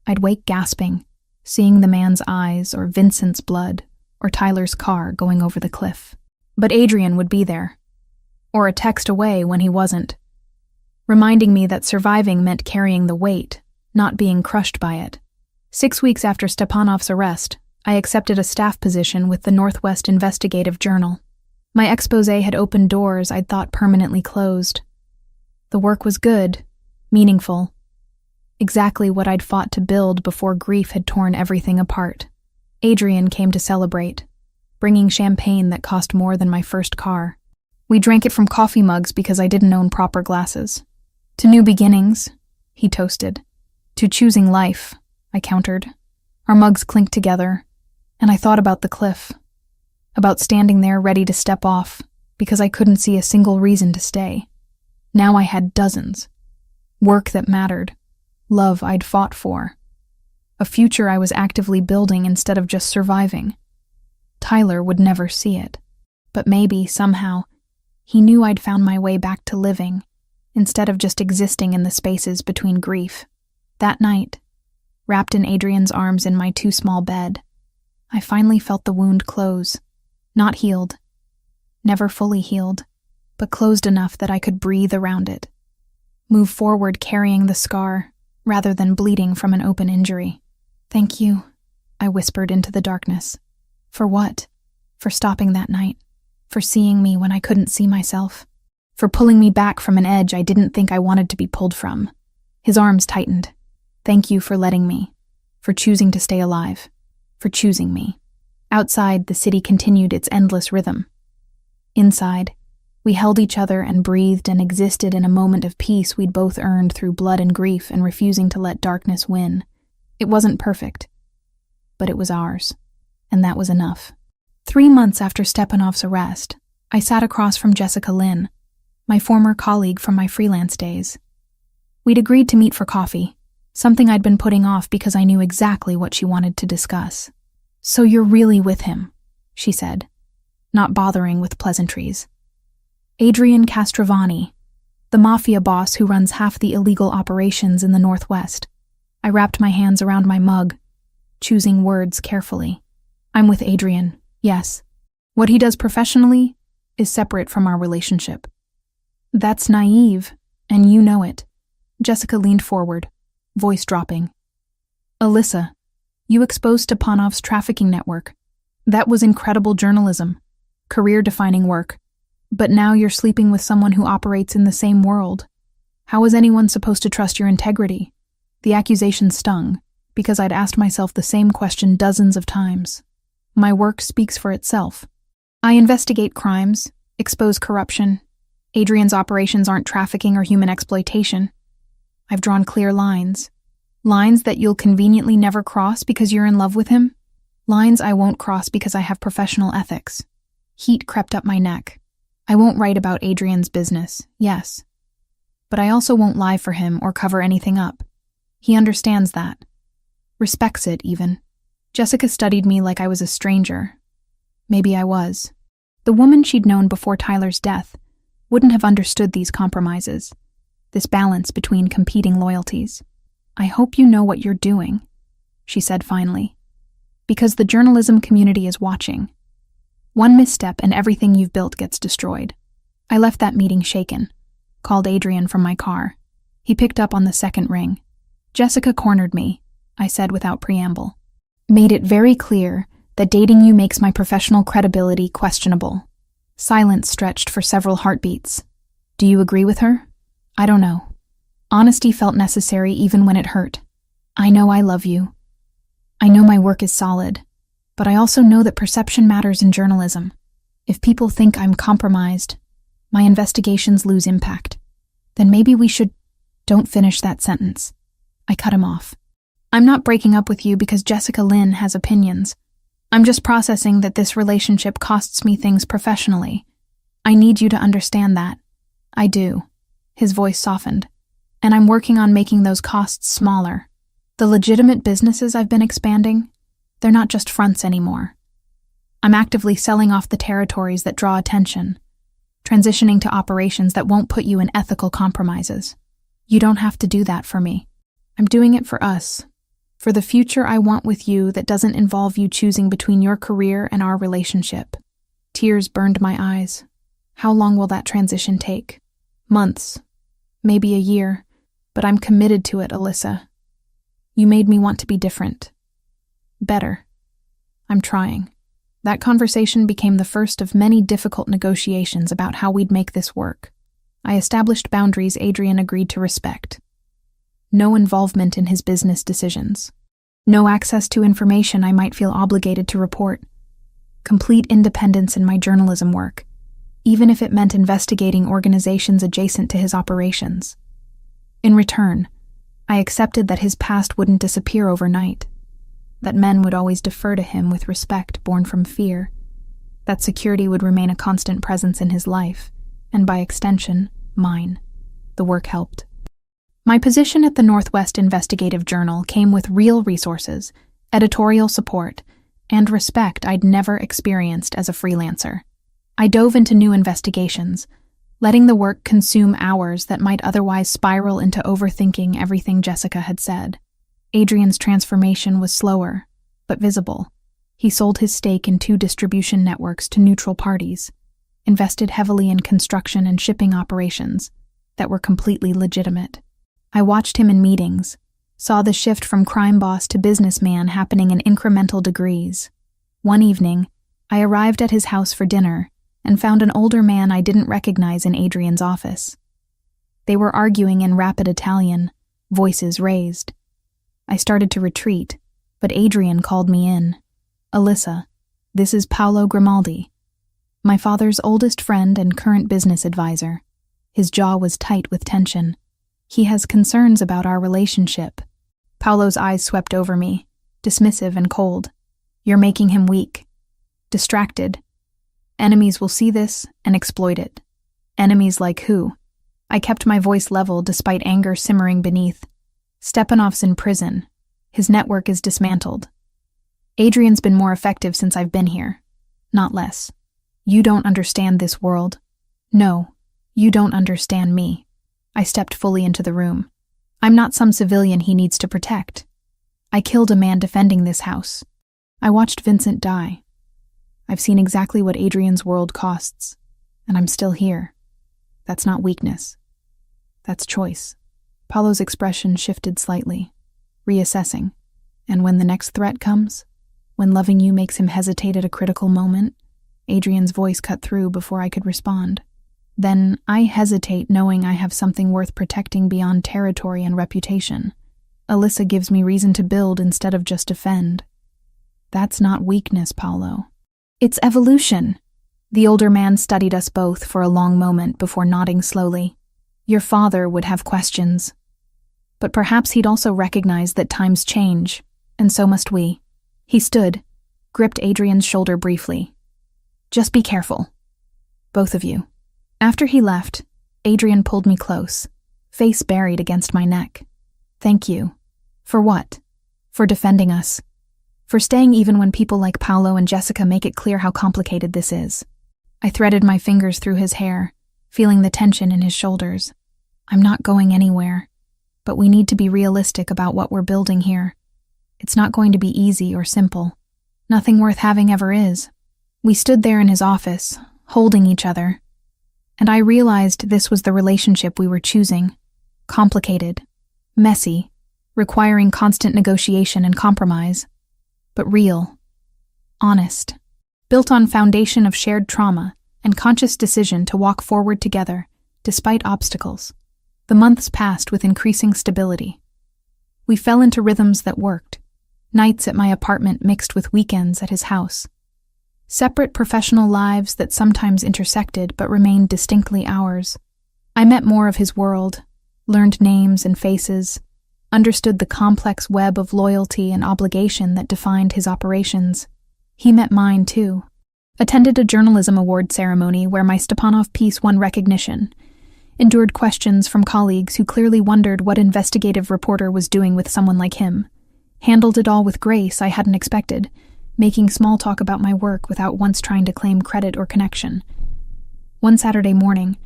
I'd wake gasping, seeing the man's eyes or Vincent's blood or Tyler's car going over the cliff. But Adrian would be there, or a text away when he wasn't, reminding me that surviving meant carrying the weight, not being crushed by it. 6 weeks after Stepanov's arrest, I accepted a staff position with the Northwest Investigative Journal. My exposé had opened doors I'd thought permanently closed. The work was good, meaningful, exactly what I'd fought to build before grief had torn everything apart. Adrian came to celebrate, bringing champagne that cost more than my first car. We drank it from coffee mugs because I didn't own proper glasses. To new beginnings, he toasted. To choosing life, I countered. Our mugs clinked together, and I thought about the cliff, about standing there ready to step off because I couldn't see a single reason to stay. Now I had dozens. Work that mattered, love I'd fought for, a future I was actively building instead of just surviving. Tyler would never see it, but maybe, somehow, he knew I'd found my way back to living, instead of just existing in the spaces between grief. That night, wrapped in Adrian's arms in my too small bed, I finally felt the wound close. Not healed, never fully healed, but closed enough that I could breathe around it. Move forward carrying the scar, rather than bleeding from an open injury. Thank you, I whispered into the darkness. For what? For stopping that night. For seeing me when I couldn't see myself. for pulling me back from an edge I didn't think I wanted to be pulled from. His arms tightened. Thank you for letting me, for choosing to stay alive, for choosing me. Outside, the city continued its endless rhythm. Inside, we held each other and breathed and existed in a moment of peace we'd both earned through blood and grief and refusing to let darkness win. It wasn't perfect, but it was ours, and that was enough. 3 months after Stepanov's arrest, I sat across from Jessica Lynn, my former colleague from my freelance days. We'd agreed to meet for coffee, something I'd been putting off because I knew exactly what she wanted to discuss. "So you're really with him," she said, not bothering with pleasantries. "Adrian Castrovani, the Mafia boss who runs half the illegal operations in the Northwest." I wrapped my hands around my mug, choosing words carefully. "I'm with Adrian, yes. What he does professionally is separate from our relationship." "That's naive, and you know it." Jessica leaned forward, voice dropping. "Alyssa, you exposed Stepanov's trafficking network. That was incredible journalism, career-defining work. But now you're sleeping with someone who operates in the same world. How is anyone supposed to trust your integrity?" The accusation stung, because I'd asked myself the same question dozens of times. My work speaks for itself. I investigate crimes, expose corruption. Adrian's operations aren't trafficking or human exploitation. I've drawn clear lines. Lines that you'll conveniently never cross because you're in love with him. Lines I won't cross because I have professional ethics. Heat crept up my neck. I won't write about Adrian's business, yes. But I also won't lie for him or cover anything up. He understands that. Respects it, even. Jessica studied me like I was a stranger. Maybe I was. The woman she'd known before Tyler's death wouldn't have understood these compromises, this balance between competing loyalties. "I hope you know what you're doing," she said finally, "because the journalism community is watching. One misstep and everything you've built gets destroyed." I left that meeting shaken, called Adrian from my car. He picked up on the second ring. "Jessica cornered me," I said without preamble. "Made it very clear that dating you makes my professional credibility questionable." Silence stretched for several heartbeats. "Do you agree with her?" "I don't know." Honesty felt necessary even when it hurt. "I know I love you. I know my work is solid, but I also know that perception matters in journalism. If people think I'm compromised, my investigations lose impact. Then maybe we should—" "Don't finish that sentence." I cut him off. "I'm not breaking up with you because Jessica Lynn has opinions. I'm just processing that this relationship costs me things professionally. I need you to understand that." "I do." His voice softened. "And I'm working on making those costs smaller. The legitimate businesses I've been expanding, they're not just fronts anymore. I'm actively selling off the territories that draw attention, transitioning to operations that won't put you in ethical compromises. You don't have to do that for me. I'm doing it for us, for the future I want with you that doesn't involve you choosing between your career and our relationship." Tears burned my eyes. How long will that transition take? Months, maybe a year, but I'm committed to it, Alyssa. You made me want to be different. Better. I'm trying. That conversation became the first of many difficult negotiations about how we'd make this work. I established boundaries Adrian agreed to respect. No involvement in his business decisions. No access to information I might feel obligated to report. Complete independence in my journalism work, even if it meant investigating organizations adjacent to his operations. In return, I accepted that his past wouldn't disappear overnight, that men would always defer to him with respect born from fear, that security would remain a constant presence in his life, and by extension, mine. The work helped. My position at the Northwest Investigative Journal came with real resources, editorial support, and respect I'd never experienced as a freelancer. I dove into new investigations, letting the work consume hours that might otherwise spiral into overthinking everything Jessica had said. Adrian's transformation was slower, but visible. He sold his stake in 2 distribution networks to neutral parties, invested heavily in construction and shipping operations that were completely legitimate. I watched him in meetings, saw the shift from crime boss to businessman happening in incremental degrees. One evening, I arrived at his house for dinner and found an older man I didn't recognize in Adrian's office. They were arguing in rapid Italian, voices raised. I started to retreat, but Adrian called me in. "Alyssa, this is Paolo Grimaldi, my father's oldest friend and current business advisor." His jaw was tight with tension. "He has concerns about our relationship." Paolo's eyes swept over me, dismissive and cold. "You're making him weak. Distracted. Enemies will see this and exploit it." "Enemies like who?" I kept my voice level despite anger simmering beneath. "Stepanov's in prison. His network is dismantled. Adrian's been more effective since I've been here, not less. You don't understand this world. No, you don't understand me." I stepped fully into the room. "I'm not some civilian he needs to protect. I killed a man defending this house. I watched Vincent die. I've seen exactly what Adrian's world costs, and I'm still here. That's not weakness. That's choice." Paolo's expression shifted slightly, reassessing. "And when the next threat comes, when loving you makes him hesitate at a critical moment," Adrian's voice cut through before I could respond. "Then I hesitate knowing I have something worth protecting beyond territory and reputation. Alyssa gives me reason to build instead of just defend. That's not weakness, Paolo. It's evolution." The older man studied us both for a long moment before nodding slowly. "Your father would have questions. But perhaps he'd also recognize that times change, and so must we." He stood, gripped Adrian's shoulder briefly. "Just be careful. Both of you." After he left, Adrian pulled me close, face buried against my neck. "Thank you." "For what?" "For defending us. For staying even when people like Paolo and Jessica make it clear how complicated this is." I threaded my fingers through his hair, feeling the tension in his shoulders. "I'm not going anywhere, but we need to be realistic about what we're building here. It's not going to be easy or simple. Nothing worth having ever is." We stood there in his office, holding each other, and I realized this was the relationship we were choosing. Complicated, messy, requiring constant negotiation and compromise, but real, honest, built on foundation of shared trauma and conscious decision to walk forward together, despite obstacles. The months passed with increasing stability. We fell into rhythms that worked, nights at my apartment mixed with weekends at his house. Separate professional lives that sometimes intersected but remained distinctly ours. I met more of his world, learned names and faces, understood the complex web of loyalty and obligation that defined his operations. He met mine, too. Attended a journalism award ceremony where my Stepanov piece won recognition. Endured questions from colleagues who clearly wondered what investigative reporter was doing with someone like him. Handled it all with grace I hadn't expected, making small talk about my work without once trying to claim credit or connection. One Saturday morning,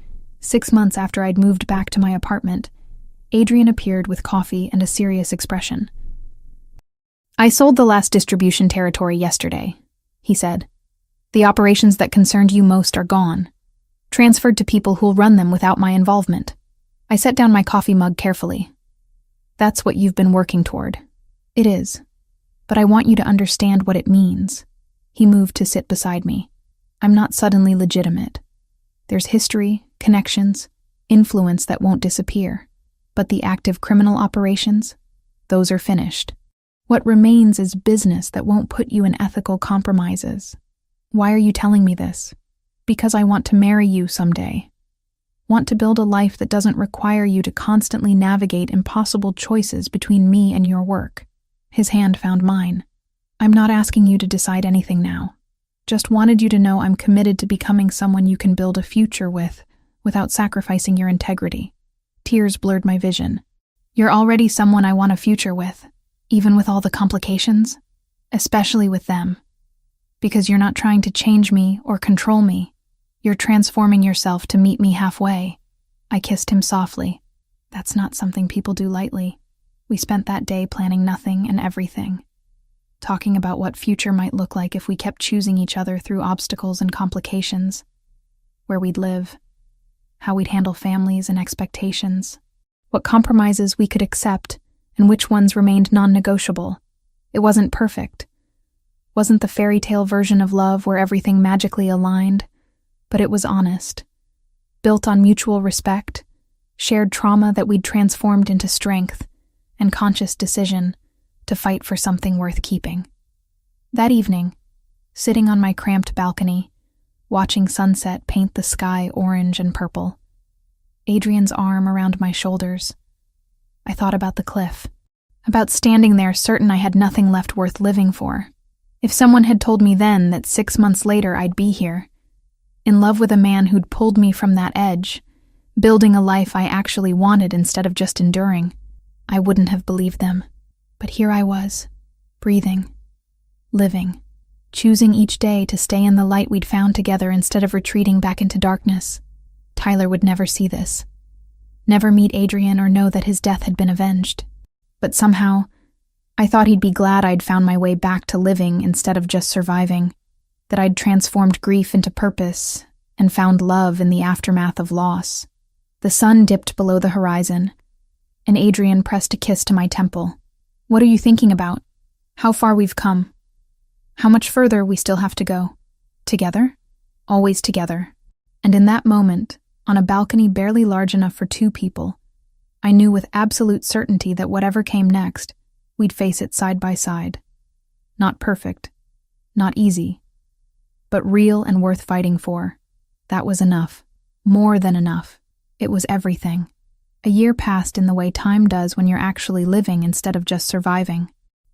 6 months after I'd moved back to my apartment, Adrian appeared with coffee and a serious expression. "I sold the last distribution territory yesterday," he said. "The operations that concerned you most are gone. Transferred to people who'll run them without my involvement." I set down my coffee mug carefully. "That's what you've been working toward." "It is. But I want you to understand what it means." He moved to sit beside me. "I'm not suddenly legitimate. There's history, connections, influence that won't disappear. But the active criminal operations, those are finished. What remains is business that won't put you in ethical compromises." "Why are you telling me this?" "Because I want to marry you someday. Want to build a life that doesn't require you to constantly navigate impossible choices between me and your work." His hand found mine. "I'm not asking you to decide anything now. Just wanted you to know I'm committed to becoming someone you can build a future with, without sacrificing your integrity." Tears blurred my vision. "You're already someone I want a future with, even with all the complications, especially with them. Because you're not trying to change me or control me. You're transforming yourself to meet me halfway." I kissed him softly. That's not something people do lightly. We spent that day planning nothing and everything, talking about what future might look like if we kept choosing each other through obstacles and complications, where we'd live, how we'd handle families and expectations, what compromises we could accept and which ones remained non-negotiable. It wasn't perfect. Wasn't the fairy tale version of love where everything magically aligned, but it was honest, built on mutual respect, shared trauma that we'd transformed into strength, and conscious decision to fight for something worth keeping. That evening, sitting on my cramped balcony, watching sunset paint the sky orange and purple, Adrian's arm around my shoulders, I thought about the cliff, about standing there certain I had nothing left worth living for. If someone had told me then that 6 months later I'd be here, in love with a man who'd pulled me from that edge, building a life I actually wanted instead of just enduring, I wouldn't have believed them. But here I was, breathing, living, choosing each day to stay in the light we'd found together instead of retreating back into darkness. Tyler would never see this, never meet Adrian or know that his death had been avenged. But somehow, I thought he'd be glad I'd found my way back to living instead of just surviving, that I'd transformed grief into purpose and found love in the aftermath of loss. The sun dipped below the horizon, and Adrian pressed a kiss to my temple. What are you thinking about? How far we've come? How much further we still have to go? Together? Always together. And in that moment, on a balcony barely large enough for 2 people, I knew with absolute certainty that whatever came next, we'd face it side by side. Not perfect, not easy, but real and worth fighting for. That was enough. More than enough. It was everything. A year passed in the way time does when you're actually living instead of just surviving.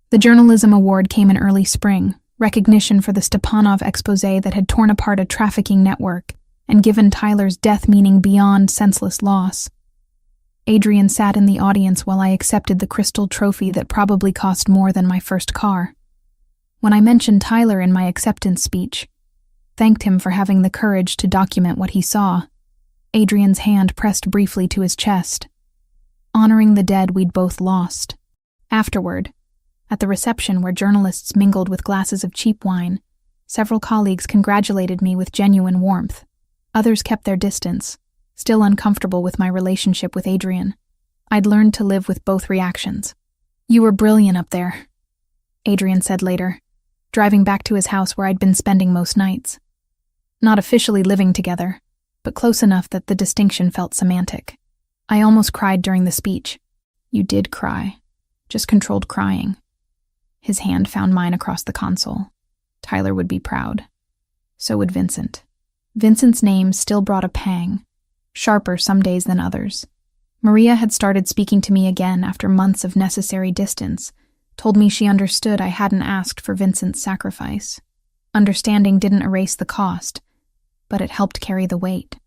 The journalism award came in early spring, recognition for the Stepanov expose that had torn apart a trafficking network and given Tyler's death meaning beyond senseless loss. Adrian sat in the audience while I accepted the crystal trophy that probably cost more than my first car. When I mentioned Tyler in my acceptance speech, thanked him for having the courage to document what he saw, Adrian's hand pressed briefly to his chest, honoring the dead we'd both lost. Afterward, at the reception where journalists mingled with glasses of cheap wine, several colleagues congratulated me with genuine warmth. Others kept their distance, still uncomfortable with my relationship with Adrian. I'd learned to live with both reactions. "You were brilliant up there," Adrian said later, driving back to his house where I'd been spending most nights. Not officially living together, but close enough that the distinction felt semantic. I almost cried during the speech. "You did cry, just controlled crying." His hand found mine across the console. Tyler would be proud. So would Vincent. Vincent's name still brought a pang, sharper some days than others. Maria had started speaking to me again after months of necessary distance, told me she understood I hadn't asked for Vincent's sacrifice. Understanding didn't erase the cost, but it helped carry the weight.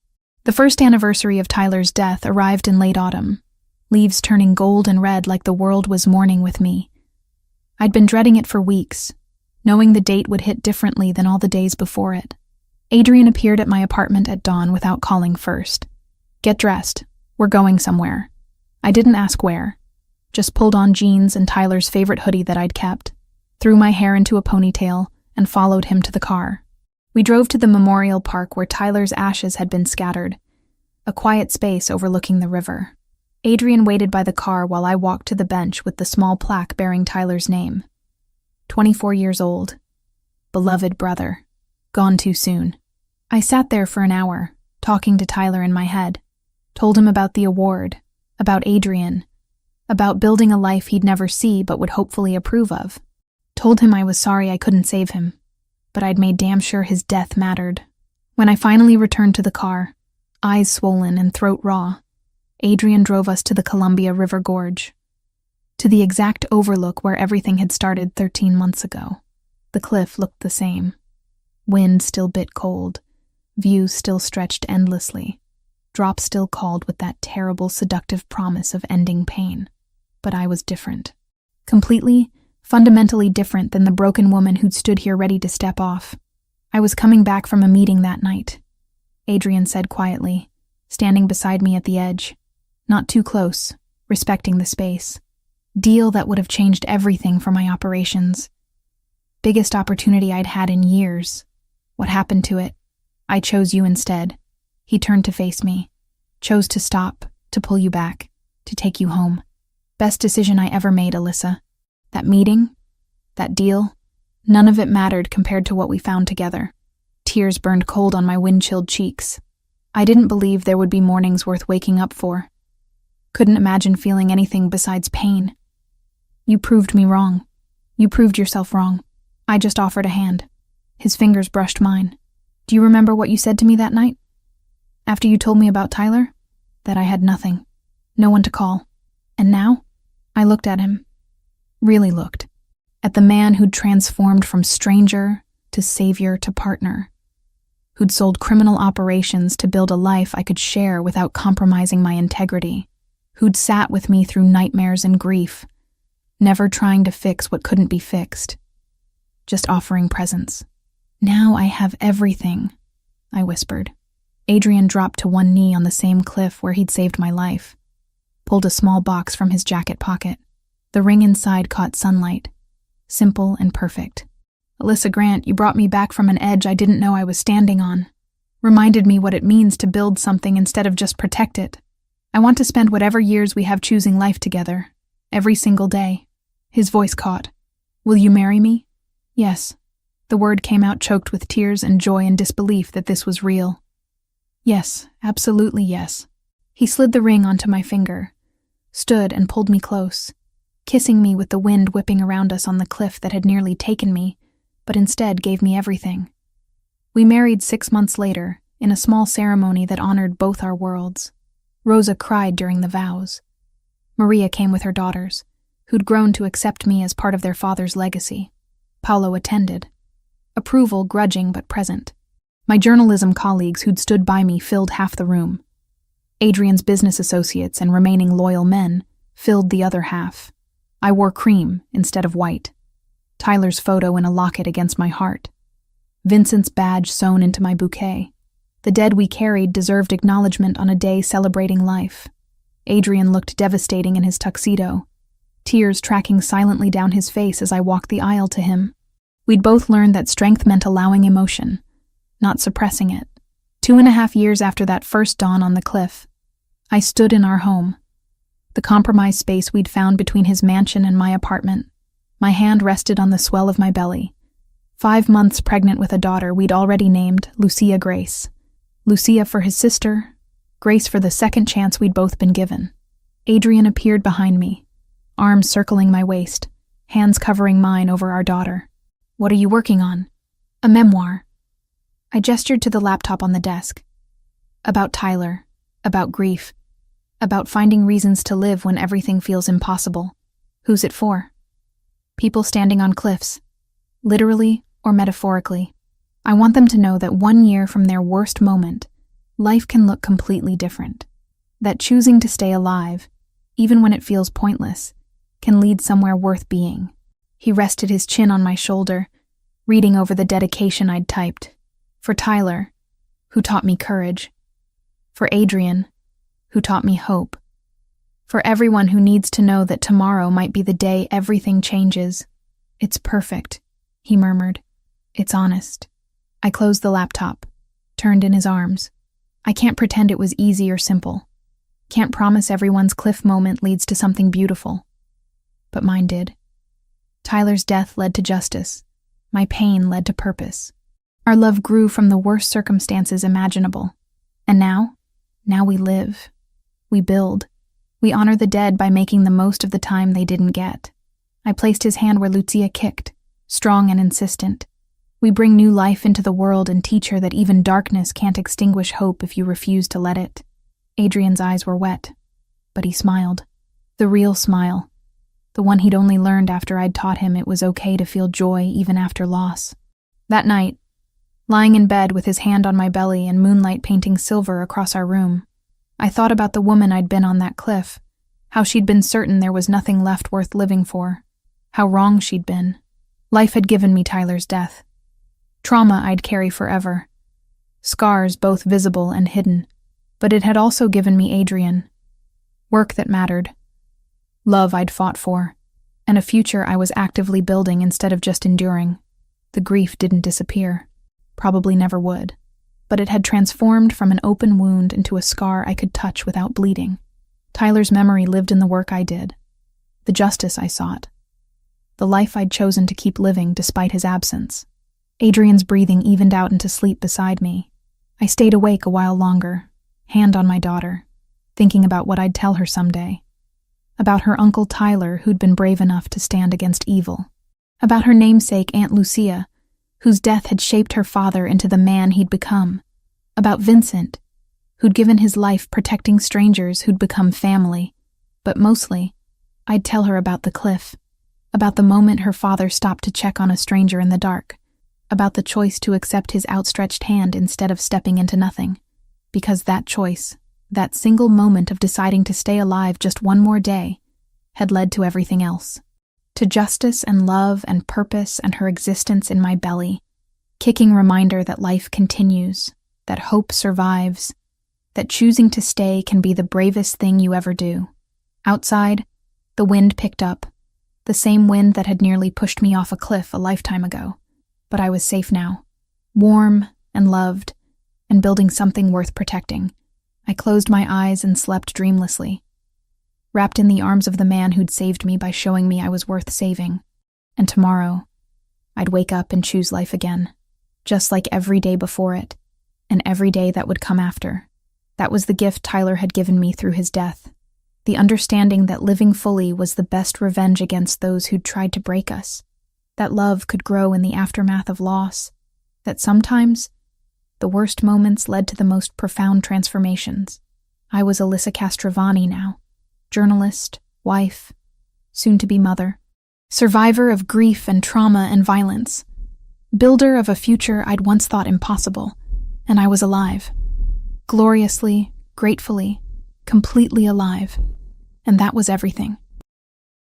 The first anniversary of Tyler's death arrived in late autumn, leaves turning gold and red like the world was mourning with me. I'd been dreading it for weeks, knowing the date would hit differently than all the days before it. Adrian appeared at my apartment at dawn without calling first. "Get dressed. We're going somewhere." I didn't ask where, just pulled on jeans and Tyler's favorite hoodie that I'd kept, threw my hair into a ponytail, and followed him to the car. We drove to the memorial park where Tyler's ashes had been scattered, a quiet space overlooking the river. Adrian waited by the car while I walked to the bench with the small plaque bearing Tyler's name. 24 years old. Beloved brother. Gone too soon. I sat there for an hour, talking to Tyler in my head. Told him about the award, about Adrian, about building a life he'd never see but would hopefully approve of. Told him I was sorry I couldn't save him, but I'd made damn sure his death mattered. When I finally returned to the car, eyes swollen and throat raw, Adrian drove us to the Columbia River Gorge, to the exact overlook where everything had started 13 months ago. The cliff looked the same. Wind still bit cold, view still stretched endlessly, drop still called with that terrible, seductive promise of ending pain. But I was different. Completely, fundamentally different than the broken woman who'd stood here ready to step off. I was coming back from a meeting that night, Adrian said quietly, standing beside me at the edge. Not too close, respecting the space. Deal that would have changed everything for my operations. Biggest opportunity I'd had in years. What happened to it? I chose you instead. He turned to face me. Chose to stop, to pull you back, to take you home. Best decision I ever made, Alyssa. That meeting, that deal, none of it mattered compared to what we found together. Tears burned cold on my wind-chilled cheeks. I didn't believe there would be mornings worth waking up for. Couldn't imagine feeling anything besides pain. You proved me wrong. You proved yourself wrong. I just offered a hand. His fingers brushed mine. Do you remember what you said to me that night? After you told me about Tyler? That I had nothing. No one to call. And now? I looked at him. Really looked. At the man who'd transformed from stranger to savior to partner. Who'd sold criminal operations to build a life I could share without compromising my integrity. Who'd sat with me through nightmares and grief, never trying to fix what couldn't be fixed. Just offering presence. Now I have everything, I whispered. Adrian dropped to one knee on the same cliff where he'd saved my life. Pulled a small box from his jacket pocket. The ring inside caught sunlight. Simple and perfect. Alyssa Grant, you brought me back from an edge I didn't know I was standing on. Reminded me what it means to build something instead of just protect it. I want to spend whatever years we have choosing life together. Every single day. His voice caught. Will you marry me? Yes. The word came out choked with tears and joy and disbelief that this was real. Yes, absolutely yes. He slid the ring onto my finger, stood and pulled me close, kissing me with the wind whipping around us on the cliff that had nearly taken me, but instead gave me everything. We married 6 months later, in a small ceremony that honored both our worlds. Rosa cried during the vows. Maria came with her daughters, who'd grown to accept me as part of their father's legacy. Paolo attended. Approval grudging but present. My journalism colleagues who'd stood by me filled half the room. Adrian's business associates and remaining loyal men filled the other half. I wore cream instead of white. Tyler's photo in a locket against my heart. Vincent's badge sewn into my bouquet. The dead we carried deserved acknowledgement on a day celebrating life. Adrian looked devastating in his tuxedo, tears tracking silently down his face as I walked the aisle to him. We'd both learned that strength meant allowing emotion, not suppressing it. 2.5 years after that first dawn on the cliff, I stood in our home, the compromised space we'd found between his mansion and my apartment. My hand rested on the swell of my belly. 5 months pregnant with a daughter we'd already named Lucia Grace. Lucia for his sister, Grace for the second chance we'd both been given. Adrian appeared behind me, arms circling my waist, hands covering mine over our daughter. What are you working on? A memoir. I gestured to the laptop on the desk. About Tyler, about grief, about finding reasons to live when everything feels impossible. Who's it for? People standing on cliffs, literally or metaphorically. I want them to know that 1 year from their worst moment, life can look completely different. That choosing to stay alive, even when it feels pointless, can lead somewhere worth being. He rested his chin on my shoulder, reading over the dedication I'd typed. For Tyler, who taught me courage. For Adrian, who taught me hope. For everyone who needs to know that tomorrow might be the day everything changes. It's perfect, he murmured. It's honest. I closed the laptop, turned in his arms. I can't pretend it was easy or simple. Can't promise everyone's cliff moment leads to something beautiful. But mine did. Tyler's death led to justice. My pain led to purpose. Our love grew from the worst circumstances imaginable. And now we live. We build. We honor the dead by making the most of the time they didn't get. I placed his hand where Lucia kicked, strong and insistent. We bring new life into the world and teach her that even darkness can't extinguish hope if you refuse to let it. Adrian's eyes were wet, but he smiled. The real smile. The one he'd only learned after I'd taught him it was okay to feel joy even after loss. That night, lying in bed with his hand on my belly and moonlight painting silver across our room, I thought about the woman I'd been on that cliff, how she'd been certain there was nothing left worth living for, how wrong she'd been. Life had given me Tyler's death. Trauma I'd carry forever. Scars both visible and hidden. But it had also given me Adrian. Work that mattered. Love I'd fought for. And a future I was actively building instead of just enduring. The grief didn't disappear. Probably never would. But it had transformed from an open wound into a scar I could touch without bleeding. Tyler's memory lived in the work I did. The justice I sought. The life I'd chosen to keep living despite his absence. Adrian's breathing evened out into sleep beside me. I stayed awake a while longer, hand on my daughter, thinking about what I'd tell her someday. About her Uncle Tyler, who'd been brave enough to stand against evil. About her namesake, Aunt Lucia, whose death had shaped her father into the man he'd become. About Vincent, who'd given his life protecting strangers who'd become family. But mostly, I'd tell her about the cliff, about the moment her father stopped to check on a stranger in the dark, about the choice to accept his outstretched hand instead of stepping into nothing. Because that choice, that single moment of deciding to stay alive just one more day, had led to everything else. To justice and love and purpose and her existence in my belly, kicking reminder that life continues, that hope survives, that choosing to stay can be the bravest thing you ever do. Outside, the wind picked up, the same wind that had nearly pushed me off a cliff a lifetime ago. But I was safe now, warm and loved, and building something worth protecting. I closed my eyes and slept dreamlessly, wrapped in the arms of the man who'd saved me by showing me I was worth saving. And tomorrow, I'd wake up and choose life again, just like every day before it, and every day that would come after. That was the gift Tyler had given me through his death, the understanding that living fully was the best revenge against those who'd tried to break us, that love could grow in the aftermath of loss, that sometimes the worst moments led to the most profound transformations. I was Alyssa Castrovani now, journalist, wife, soon-to-be mother, survivor of grief and trauma and violence, builder of a future I'd once thought impossible, and I was alive. Gloriously, gratefully, completely alive. And that was everything.